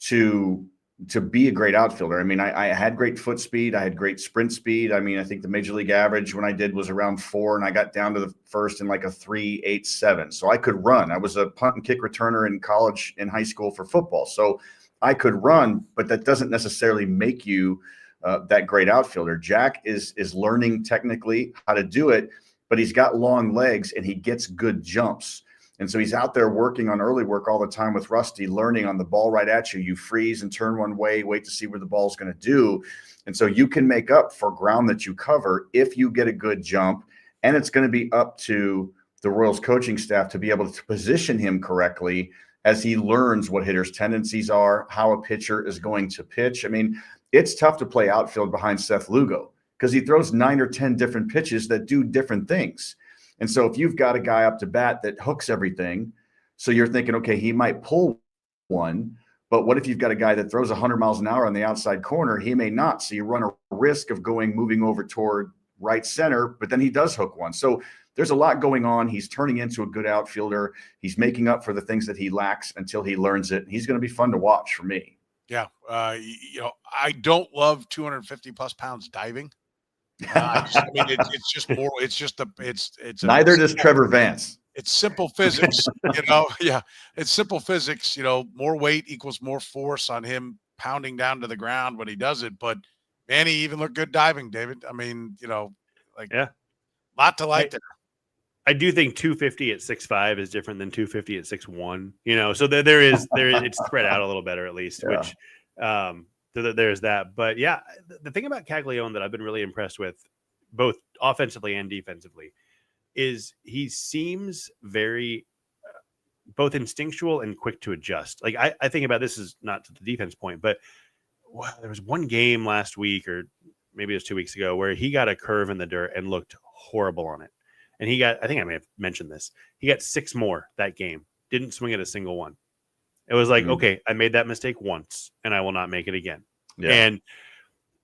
to to be a great outfielder. I mean, I had great foot speed. I had great sprint speed. I mean, I think the major league average when I did was around 4, and I got down to the first in like a 3.87. So I could run. I was a punt and kick returner in college and high school for football. So I could run, but that doesn't necessarily make you that great outfielder. Jack is learning technically how to do it, but he's got long legs and he gets good jumps. And so he's out there working on early work all the time with Rusty, learning on the ball right at you. You freeze and turn one way, wait to see where the ball's going to do. And so you can make up for ground that you cover if you get a good jump. And it's going to be up to the Royals coaching staff to be able to position him correctly as he learns what hitters' tendencies are, how a pitcher is going to pitch. I mean, it's tough to play outfield behind Seth Lugo because he throws 9 or 10 different pitches that do different things. And so if you've got a guy up to bat that hooks everything, so you're thinking, okay, he might pull one, but what if you've got a guy that throws 100 miles an hour on the outside corner? He may not. So you run a risk of moving over toward right center, but then he does hook one. So there's a lot going on. He's turning into a good outfielder. He's making up for the things that he lacks until he learns it. He's going to be fun to watch for me. Yeah. I don't love 250 plus pounds diving. It's just more. It's just it's neither does Trevor Vance. It's simple physics, Yeah, it's simple physics. More weight equals more force on him pounding down to the ground when he does it. But man, he even looked good diving, David. I mean, lot to like there. I do think 250 at 6'5" is different than 250 at 6'1". So there is it's spread out a little better at least, yeah. Which so there's that. But yeah, the thing about Caglianone that I've been really impressed with, both offensively and defensively, is he seems very both instinctual and quick to adjust. Like I think about this is not to the defense point, but there was one game last week or maybe it was 2 weeks ago where he got a curve in the dirt and looked horrible on it. And I think I may have mentioned this. He got 6 more that game. Didn't swing at a single one. It was like, okay, I made that mistake once and I will not make it again. Yeah.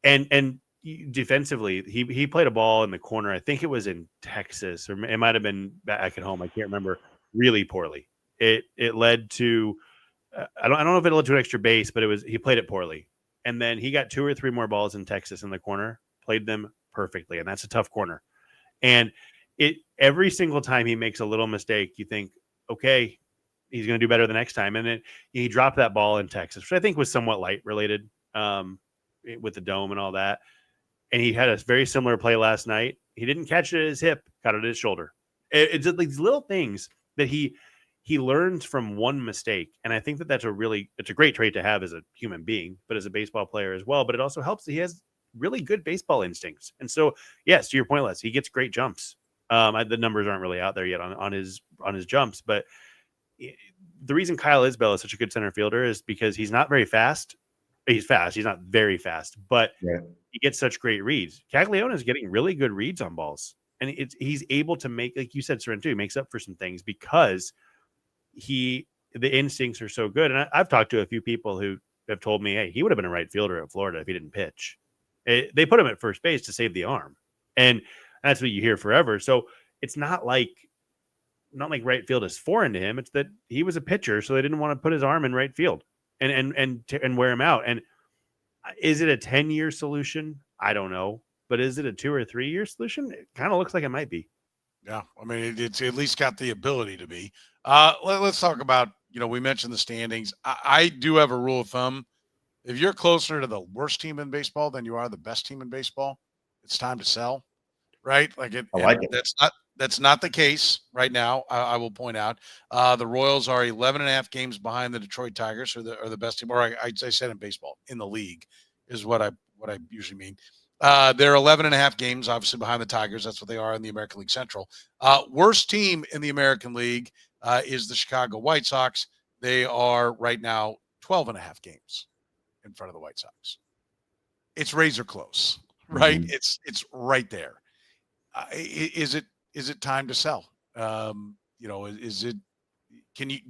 And defensively, he played a ball in the corner. I think it was in Texas, or it might have been back at home. I can't remember. Really poorly. It led to I don't know if it led to an extra base, but he played it poorly. And then he got 2 or 3 more balls in Texas in the corner, played them perfectly, and that's a tough corner. And every single time he makes a little mistake, you think, okay, he's going to do better the next time. And then he dropped that ball in Texas, which I think was somewhat light related with the dome and all that. And he had a very similar play last night. He didn't catch it at his hip, caught it at his shoulder. It's like these little things that he learns from one mistake. And I think it's a great trait to have as a human being, but as a baseball player as well. But it also helps that he has really good baseball instincts. And so, yes, to your point, Les, he gets great jumps. The numbers aren't really out there yet on his jumps, but the reason Kyle Isbell is such a good center fielder is because he's not very fast. He's fast. He's not very fast, but he gets such great reads. Caglianone is getting really good reads on balls, and he's able to make, like you said, Soren, too, he makes up for some things because the instincts are so good. And I've talked to a few people who have told me, hey, he would have been a right fielder at Florida if he didn't pitch. They put him at first base to save the arm, and that's what you hear forever. So it's not like right field is foreign to him. It's that he was a pitcher, so they didn't want to put his arm in right field and wear him out. And is it a 10-year solution? I don't know, but is it a 2 or 3 year solution? It kind of looks like it might be. Yeah, I mean, it's at least got the ability to be. Let's talk about, we mentioned the standings. I do have a rule of thumb. If you're closer to the worst team in baseball than you are the best team in baseball, it's time to sell, right? Like it. That's not the case right now. I will point out the Royals are 11.5 games behind the Detroit Tigers, who are the best team. Or I said in baseball, in the league is what I usually mean. They're 11.5 games, obviously, behind the Tigers. That's what they are in the American League Central. Worst team in the American League is the Chicago White Sox. They are right now 12.5 games in front of the White Sox. It's razor close, right? Mm-hmm. It's right there. Is it time to sell? Do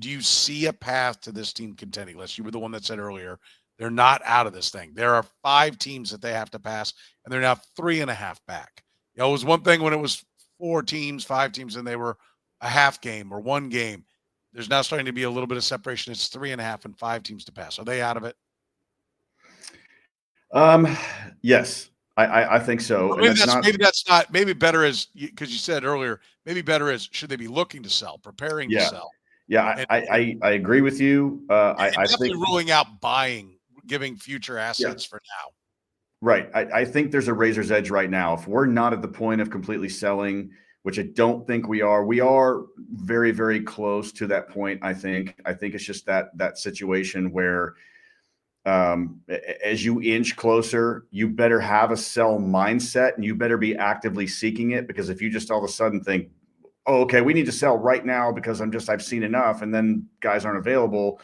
you see a path to this team contending? Les, you were the one that said earlier, they're not out of this thing. There are 5 teams that they have to pass, and they're now 3.5 back. It was one thing when it was 4 teams, 5 teams, and they were a half game or 1 game. There's now starting to be a little bit of separation. It's 3.5 and 5 teams to pass. Are they out of it? Yes, I think so. Or And maybe that's not maybe better as because you said earlier, maybe better as should they be looking to sell, preparing to yeah, sell, yeah, and, I agree with you. and I definitely think, ruling out buying, giving future yeah, assets for now. right. I think there's a razor's edge right now. If we're not at the point of completely selling, which I don't think we are very, very close to that point. I think it's just that situation where as you inch closer, you better have a sell mindset and you better be actively seeking it, because if you just all of a sudden think, oh, okay, we need to sell right now because I've seen enough, and then guys aren't available,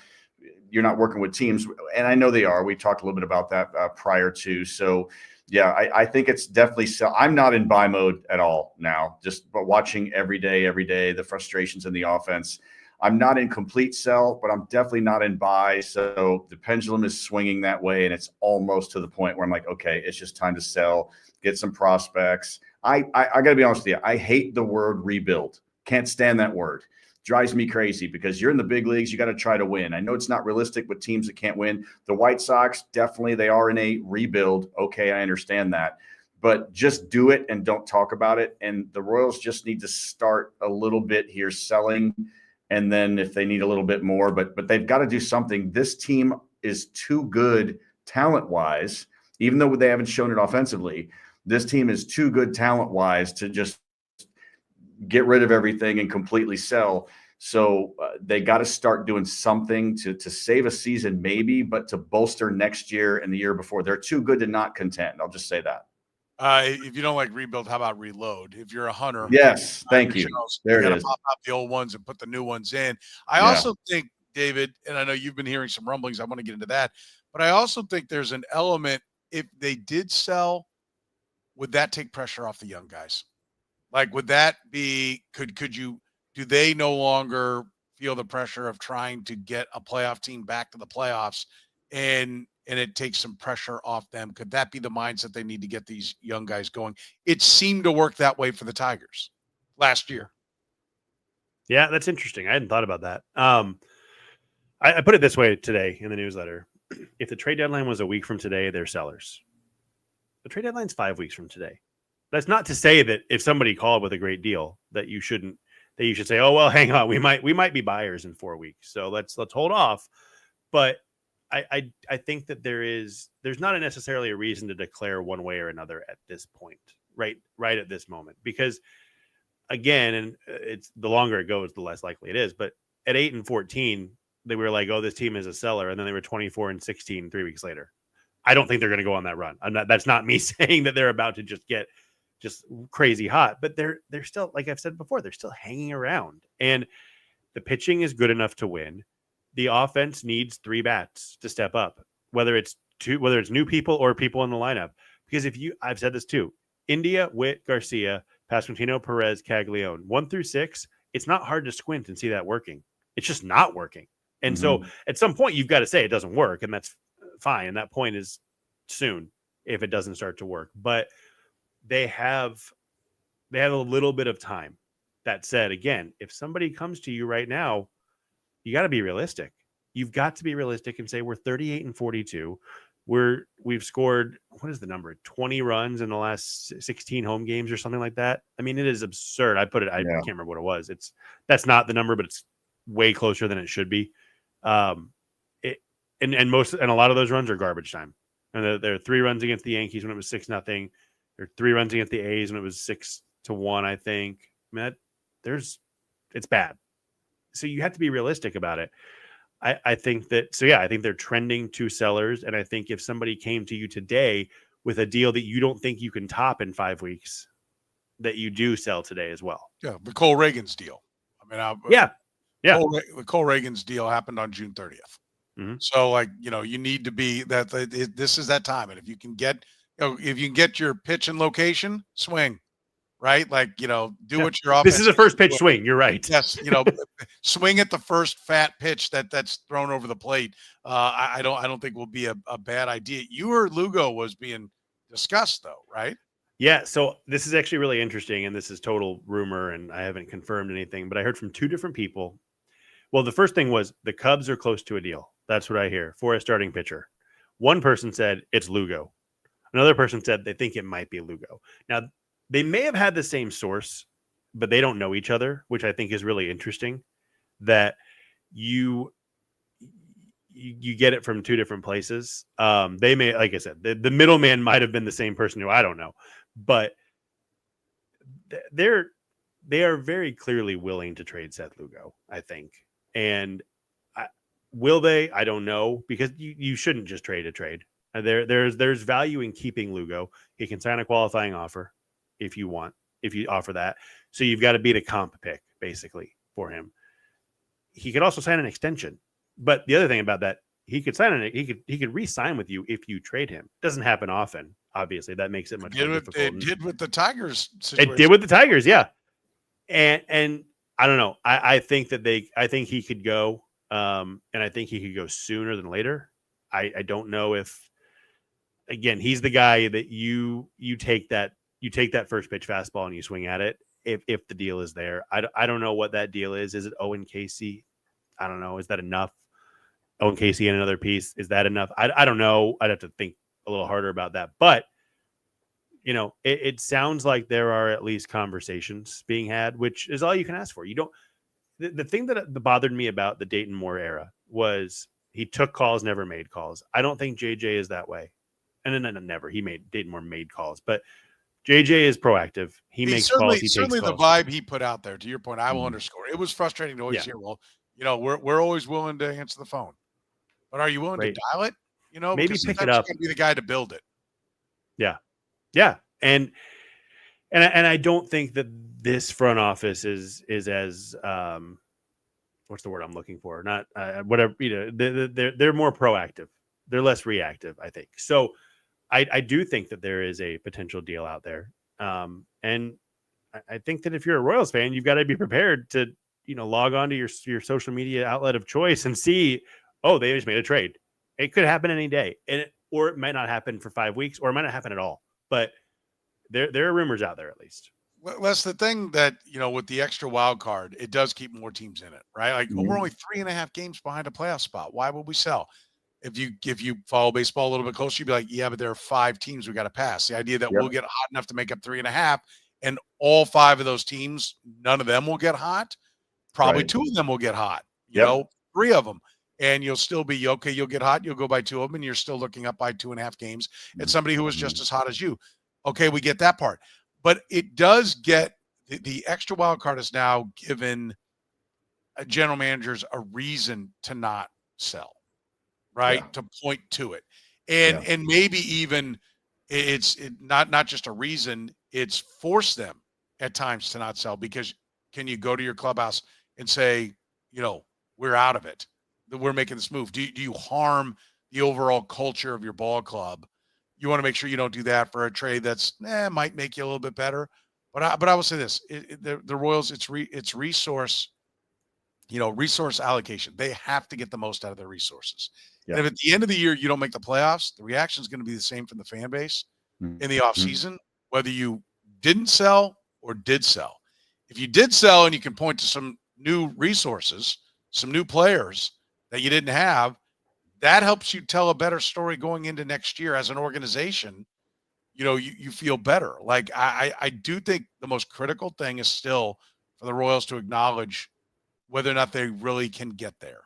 you're not working with teams. And I know they are. We talked a little bit about that prior to. So yeah, I think it's definitely sell. I'm not in buy mode at all now, just but watching every day, the frustrations in the offense. I'm not in complete sell, but I'm definitely not in buy. So the pendulum is swinging that way, and it's almost to the point where I'm like, okay, it's just time to sell, get some prospects. I got to be honest with you. I hate the word rebuild. Can't stand that word. Drives me crazy because you're in the big leagues. You got to try to win. I know it's not realistic with teams that can't win. The White Sox, definitely, they are in a rebuild. Okay, I understand that. But just do it and don't talk about it. And the Royals just need to start a little bit here selling. And then if they need a little bit more, but they've got to do something. This team is too good talent-wise, even though they haven't shown it offensively. This team is too good talent-wise to just get rid of everything and completely sell. So they got to start doing something to save a season, maybe, but to bolster next year and the year before. They're too good to not contend. I'll just say that. If you don't like rebuild, how about reload? If you're a hunter, Yes, thank your you. shells, There you it got to is. pop out the old ones and put the new ones in. I Yeah. also think, David, and I know you've been hearing some rumblings. I want to get into that, but I also think there's an element. If they did sell, would that take pressure off the young guys? Like, would that be, do they no longer feel the pressure of trying to get a playoff team back to the playoffs and it takes some pressure off them? Could that be the mindset they need to get these young guys going? It seemed to work that way for the Tigers last year. Yeah, that's interesting. I hadn't thought about that. I put it this way today in the newsletter. If the trade deadline was a week from today, they're sellers. The trade deadline's 5 weeks from today. That's not to say that if somebody called with a great deal that you should say, oh, well, hang on, we might be buyers in 4 weeks. So let's hold off. But I think that there's not necessarily a reason to declare one way or another at this point, right at this moment, because again, and it's the longer it goes, the less likely it is. But at 8-14, they were like, oh, this team is a seller. And then they were 24-16 3 weeks later. I don't think they're going to go on that run. That's not me saying that they're about to just get just crazy hot, but they're still, like I've said before, they're still hanging around, and the pitching is good enough to win. The offense needs 3 bats to step up, whether it's new people or people in the lineup. Because I've said this too, India, Witt, Garcia, Pasquantino, Perez, Caglianone, 1 through 6, it's not hard to squint and see that working. It's just not working. And so at some point you've got to say it doesn't work, and that's fine. And that point is soon if it doesn't start to work. But they have a little bit of time. That said, again, if somebody comes to you right now, you got to be realistic. You've got to be realistic and say we're 38-42. We've scored, what is the number? 20 runs in the last 16 home games or something like that. I mean, it is absurd. I can't remember what it was. That's not the number, but it's way closer than it should be. And a lot of those runs are garbage time. And there are 3 runs against the Yankees when it was 6-0. There are 3 runs against the A's when it was 6-1, I think. I mean, it's bad. So you have to be realistic about it. I think they're trending to sellers. And I think if somebody came to you today with a deal that you don't think you can top in 5 weeks, that you do sell today as well. Yeah, the Cole Reagans deal. I mean, the Cole Reagans deal happened on June 30th. Mm-hmm. So, you need to be this is that time. And if you can get your pitch and location, swing, right? Do what your offense. This is a first pitch swing. You're right. Yes, swing at the first fat pitch that's thrown over the plate. I don't think will be a bad idea. You or Lugo was being discussed though, right? Yeah. So this is actually really interesting, and this is total rumor, and I haven't confirmed anything, but I heard from 2 different people. Well, the first thing was the Cubs are close to a deal. That's what I hear for a starting pitcher. One person said it's Lugo. Another person said they think it might be Lugo. Now, they may have had the same source, but they don't know each other, which I think is really interesting. That you get it from two different places. They may, like I said, the middleman might have been the same person who I don't know, but they are very clearly willing to trade Seth Lugo, I think. And will they? I don't know, because you shouldn't just trade a trade. There's value in keeping Lugo. He can sign a qualifying offer if you offer that. So you've got to beat a comp pick basically for him. He could also sign an extension. But the other thing about that, he could re-sign with you if you trade him. Doesn't happen often, obviously. That makes it much more difficult. It did with the Tigers situation. It did with the Tigers, yeah. And I don't know. I think he could go, and I think he could go sooner than later. I don't know if, again, he's the guy that you take that first pitch fastball and you swing at it if the deal is there. I don't know what that deal is. Is it Owen Casey? I don't know. Is that enough? Owen Casey and another piece. Is that enough? I don't know. I'd have to think a little harder about that. But, it sounds like there are at least conversations being had, which is all you can ask for. You don't. The thing that bothered me about the Dayton Moore era was he took calls, never made calls. I don't think JJ is that way. And then never. Dayton Moore made calls. But JJ is proactive. He makes calls. He certainly takes the calls. vibe he put out there. To your point, I will underscore. It was frustrating to always hear. Well, we're always willing to answer the phone, but are you willing to dial it? Maybe pick it up. Be the guy to build it. Yeah, and I don't think that this front office is as what's the word I'm looking for? Not whatever. They're more proactive. They're less reactive, I think. So I do think that there is a potential deal out there, and I think that if you're a Royals fan, you've got to be prepared to log on to your social media outlet of choice and see, oh, they just made a trade. It could happen any day, or it might not happen for 5 weeks, or it might not happen at all. But there are rumors out there, at least. Well, that's the thing that, with the extra wild card, it does keep more teams in it, right? Like, we're only 3.5 games behind a playoff spot. Why would we sell? If you follow baseball a little bit closer, you'd be like, yeah, but there are 5 teams we got to pass. The idea that we'll get hot enough to make up 3.5, and all 5 of those teams, none of them will get hot. Probably 2 of them will get hot, 3 of them. And you'll still be, okay, you'll get hot. You'll go by 2 of them, and you're still looking up by 2.5 games at somebody who was just as hot as you. Okay, we get that part. But it does get the extra wild card is now given general managers a reason to not sell, right? To point to it. And maybe even it's not just a reason, it's force them at times to not sell, because can you go to your clubhouse and say, we're out of it, that we're making this move? Do you harm the overall culture of your ball club? You want to make sure you don't do that for a trade that's might make you a little bit better. But I will say this: the Royals, it's resource, resource allocation. They have to get the most out of their resources. And if at the end of the year you don't make the playoffs, the reaction is going to be the same from the fan base in the offseason, whether you didn't sell or did sell. If you did sell and you can point to some new resources, some new players that you didn't have, that helps you tell a better story going into next year as an organization. You feel better. Like, I do think the most critical thing is still for the Royals to acknowledge whether or not they really can get there.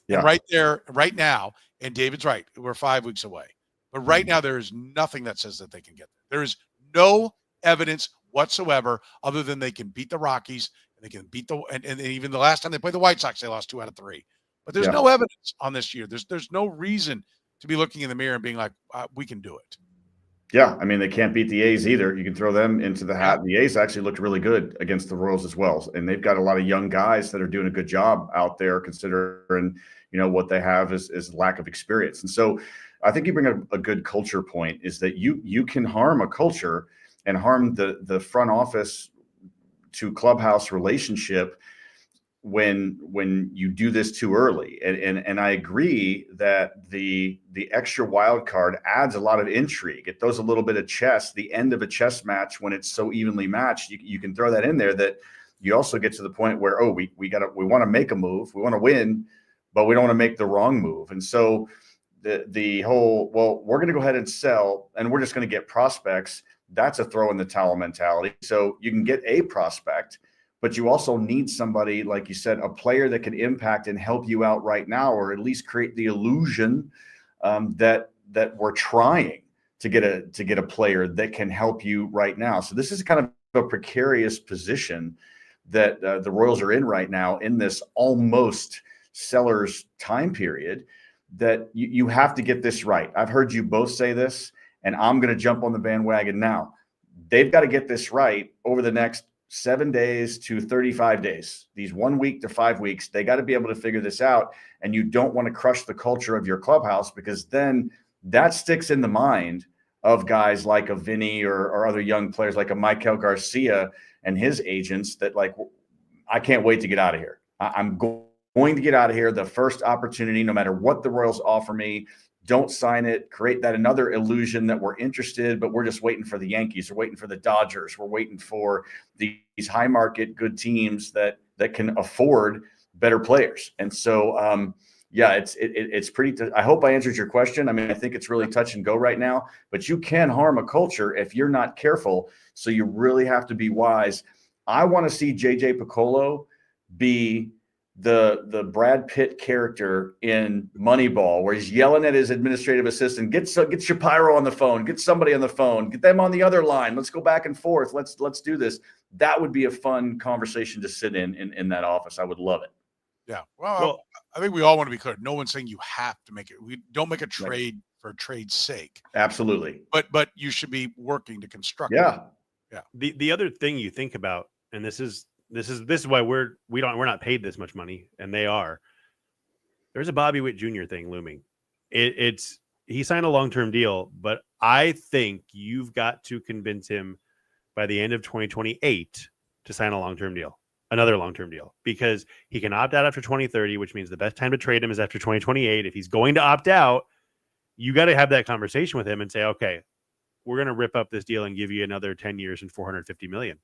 And right now, and David's right, we're 5 weeks away. But right now, there is nothing that says that they can get there. There is no evidence whatsoever other than they can beat the Rockies, and they can beat and even the last time they played the White Sox, they lost 2 out of 3. But there's no evidence on this year. There's no reason to be looking in the mirror and being like, we can do it. Yeah, I mean, they can't beat the A's either. You can throw them into the hat. The A's actually looked really good against the Royals as well. And they've got a lot of young guys that are doing a good job out there, considering, what they have is lack of experience. And so I think you bring up a good culture point, is that you can harm a culture and harm the front office to clubhouse relationship when you do this too early. And I agree that the extra wild card adds a lot of intrigue. It throws a little bit of chess, the end of a chess match when it's so evenly matched. You can throw that in there, that you also get to the point where, we want to make a move, we want to win, but we don't want to make the wrong move. And so the whole, well, we're going to go ahead and sell and we're just going to get prospects. That's a throw in the towel mentality. So you can get a prospect, but you also need somebody, like you said, a player that can impact and help you out right now, or at least create the illusion that we're trying to get a player that can help you right now. So this is kind of a precarious position that the Royals are in right now in this almost seller's time period, that you have to get this right. I've heard you both say this, and I'm going to jump on the bandwagon now. They've got to get this right over the next 7 days to 35 days, these 1 week to 5 weeks. They got to be able to figure this out. And you don't want to crush the culture of your clubhouse, because then that sticks in the mind of guys like a Vinny or other young players like a Michael Garcia and his agents, that like, I can't wait to get out of here. I'm going to get out of here the first opportunity, no matter what the Royals offer me. Don't sign it. Create that another illusion that we're interested, but we're just waiting for the Yankees. We're waiting for the Dodgers. We're waiting for these high market good teams that can afford better players. And so, yeah, it's pretty. I hope I answered your question. I mean, I think it's really touch and go right now, but you can harm a culture if you're not careful. So you really have to be wise. I want to see JJ Piccolo be the Brad Pitt character in Moneyball, where he's yelling at his administrative assistant, get Shapiro on the phone, get somebody on the phone, get them on the other line. Let's go back and forth. Let's do this. That would be a fun conversation to sit in that office. I would love it. Yeah. Well, I think we all want to be clear. No one's saying you have to make it. We don't make a trade for trade's sake. Absolutely. But you should be working to construct. Yeah. Yeah. The other thing you think about, and this is why we're not paid this much money, and they are. There's a Bobby Witt Jr. thing looming. He signed a long-term deal, but I think you've got to convince him by the end of 2028 to sign a long-term deal, another long-term deal, because he can opt out after 2030, which means the best time to trade him is after 2028. If he's going to opt out, you got to have that conversation with him and say, okay, we're going to rip up this deal and give you another 10 years and $450 million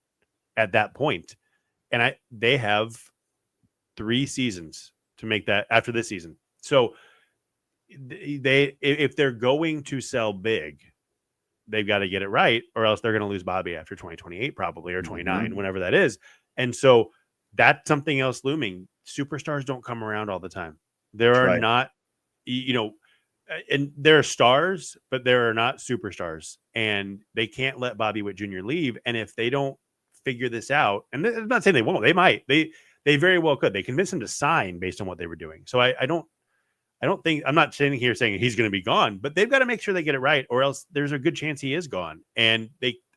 at that point. And they have 3 seasons to make that after this season. So if they're going to sell big, they've got to get it right, or else they're going to lose Bobby after 2028, probably, or 29, whenever that is. And so that's something else looming. Superstars don't come around all the time. There are not, and there are stars, but there are not superstars, and they can't let Bobby Witt Jr. leave. And if they don't figure this out, and I'm not saying they won't, they might, they very well could. They convince him to sign based on what they were doing. So I don't think, I'm not sitting here saying he's going to be gone, but they've got to make sure they get it right, or else there's a good chance he is gone. And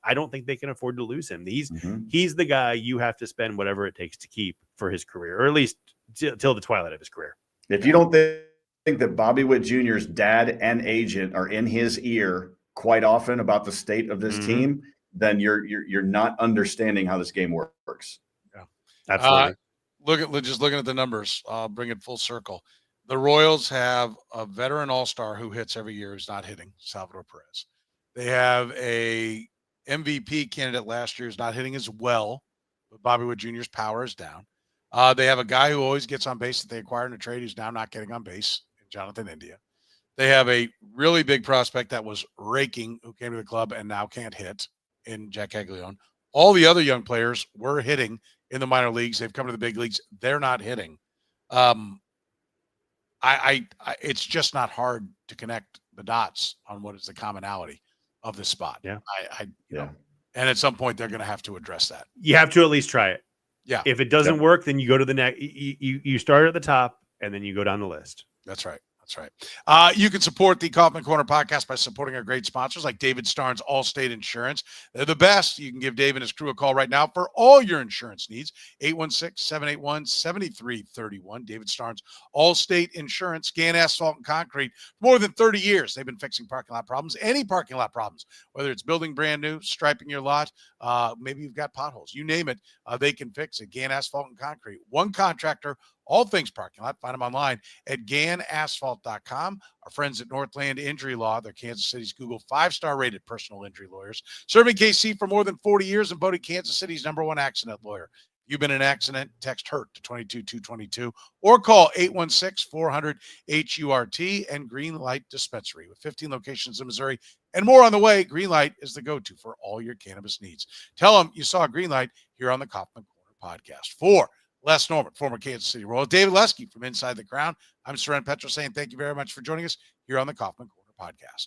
I don't think they can afford to lose him. He's the guy you have to spend whatever it takes to keep for his career, or at least till the twilight of his career. If you don't think that Bobby Witt Jr.'s dad and agent are in his ear quite often about the state of this team, then you're not understanding how this game works. Yeah, absolutely. Looking at the numbers, bring it full circle. The Royals have a veteran all-star who hits every year who's not hitting, Salvador Perez. They have a MVP candidate last year who's not hitting as well, but Bobby Witt Jr.'s power is down. They have a guy who always gets on base that they acquired in a trade who's now not getting on base, in Jonathan India. They have a really big prospect that was raking, who came to the club and now can't hit, in Jack Caglianone. All the other young players were hitting in the minor leagues. They've come to the big leagues. They're not hitting. It's just not hard to connect the dots on what is the commonality of this spot. Yeah. And at some point they're going to have to address that. You have to at least try it. Yeah. If it doesn't work, then you go to the next. You start at the top and then you go down the list. That's right. That's right. You can support the Kaufman Corner podcast by supporting our great sponsors like David Starnes Allstate Insurance. They're the best. You can give Dave and his crew a call right now for all your insurance needs. 816-781-7331. David Starnes Allstate Insurance. Gann Asphalt and Concrete. For more than 30 years, they've been fixing parking lot problems, any parking lot problems, whether it's building brand new, striping your lot, maybe you've got potholes. You name it, they can fix it. Gann Asphalt and Concrete. One contractor, all things parking lot. Find them online at GannAsphalt.com. Our friends at Northland Injury Law, they're Kansas City's Google 5-star rated personal injury lawyers. Serving KC for more than 40 years and voted Kansas City's #1 accident lawyer. you've been in an accident, text HURT to 22222 or call 816-400-HURT and Green Light Dispensary. With 15 locations in Missouri and more on the way, Green Light is the go-to for all your cannabis needs. Tell them you saw Green Light here on the Kaufman Corner podcast. For Les Norman, former Kansas City Royal, David Lesky from Inside the Crown, I'm Soren Petro saying thank you very much for joining us here on the Kaufman Corner podcast.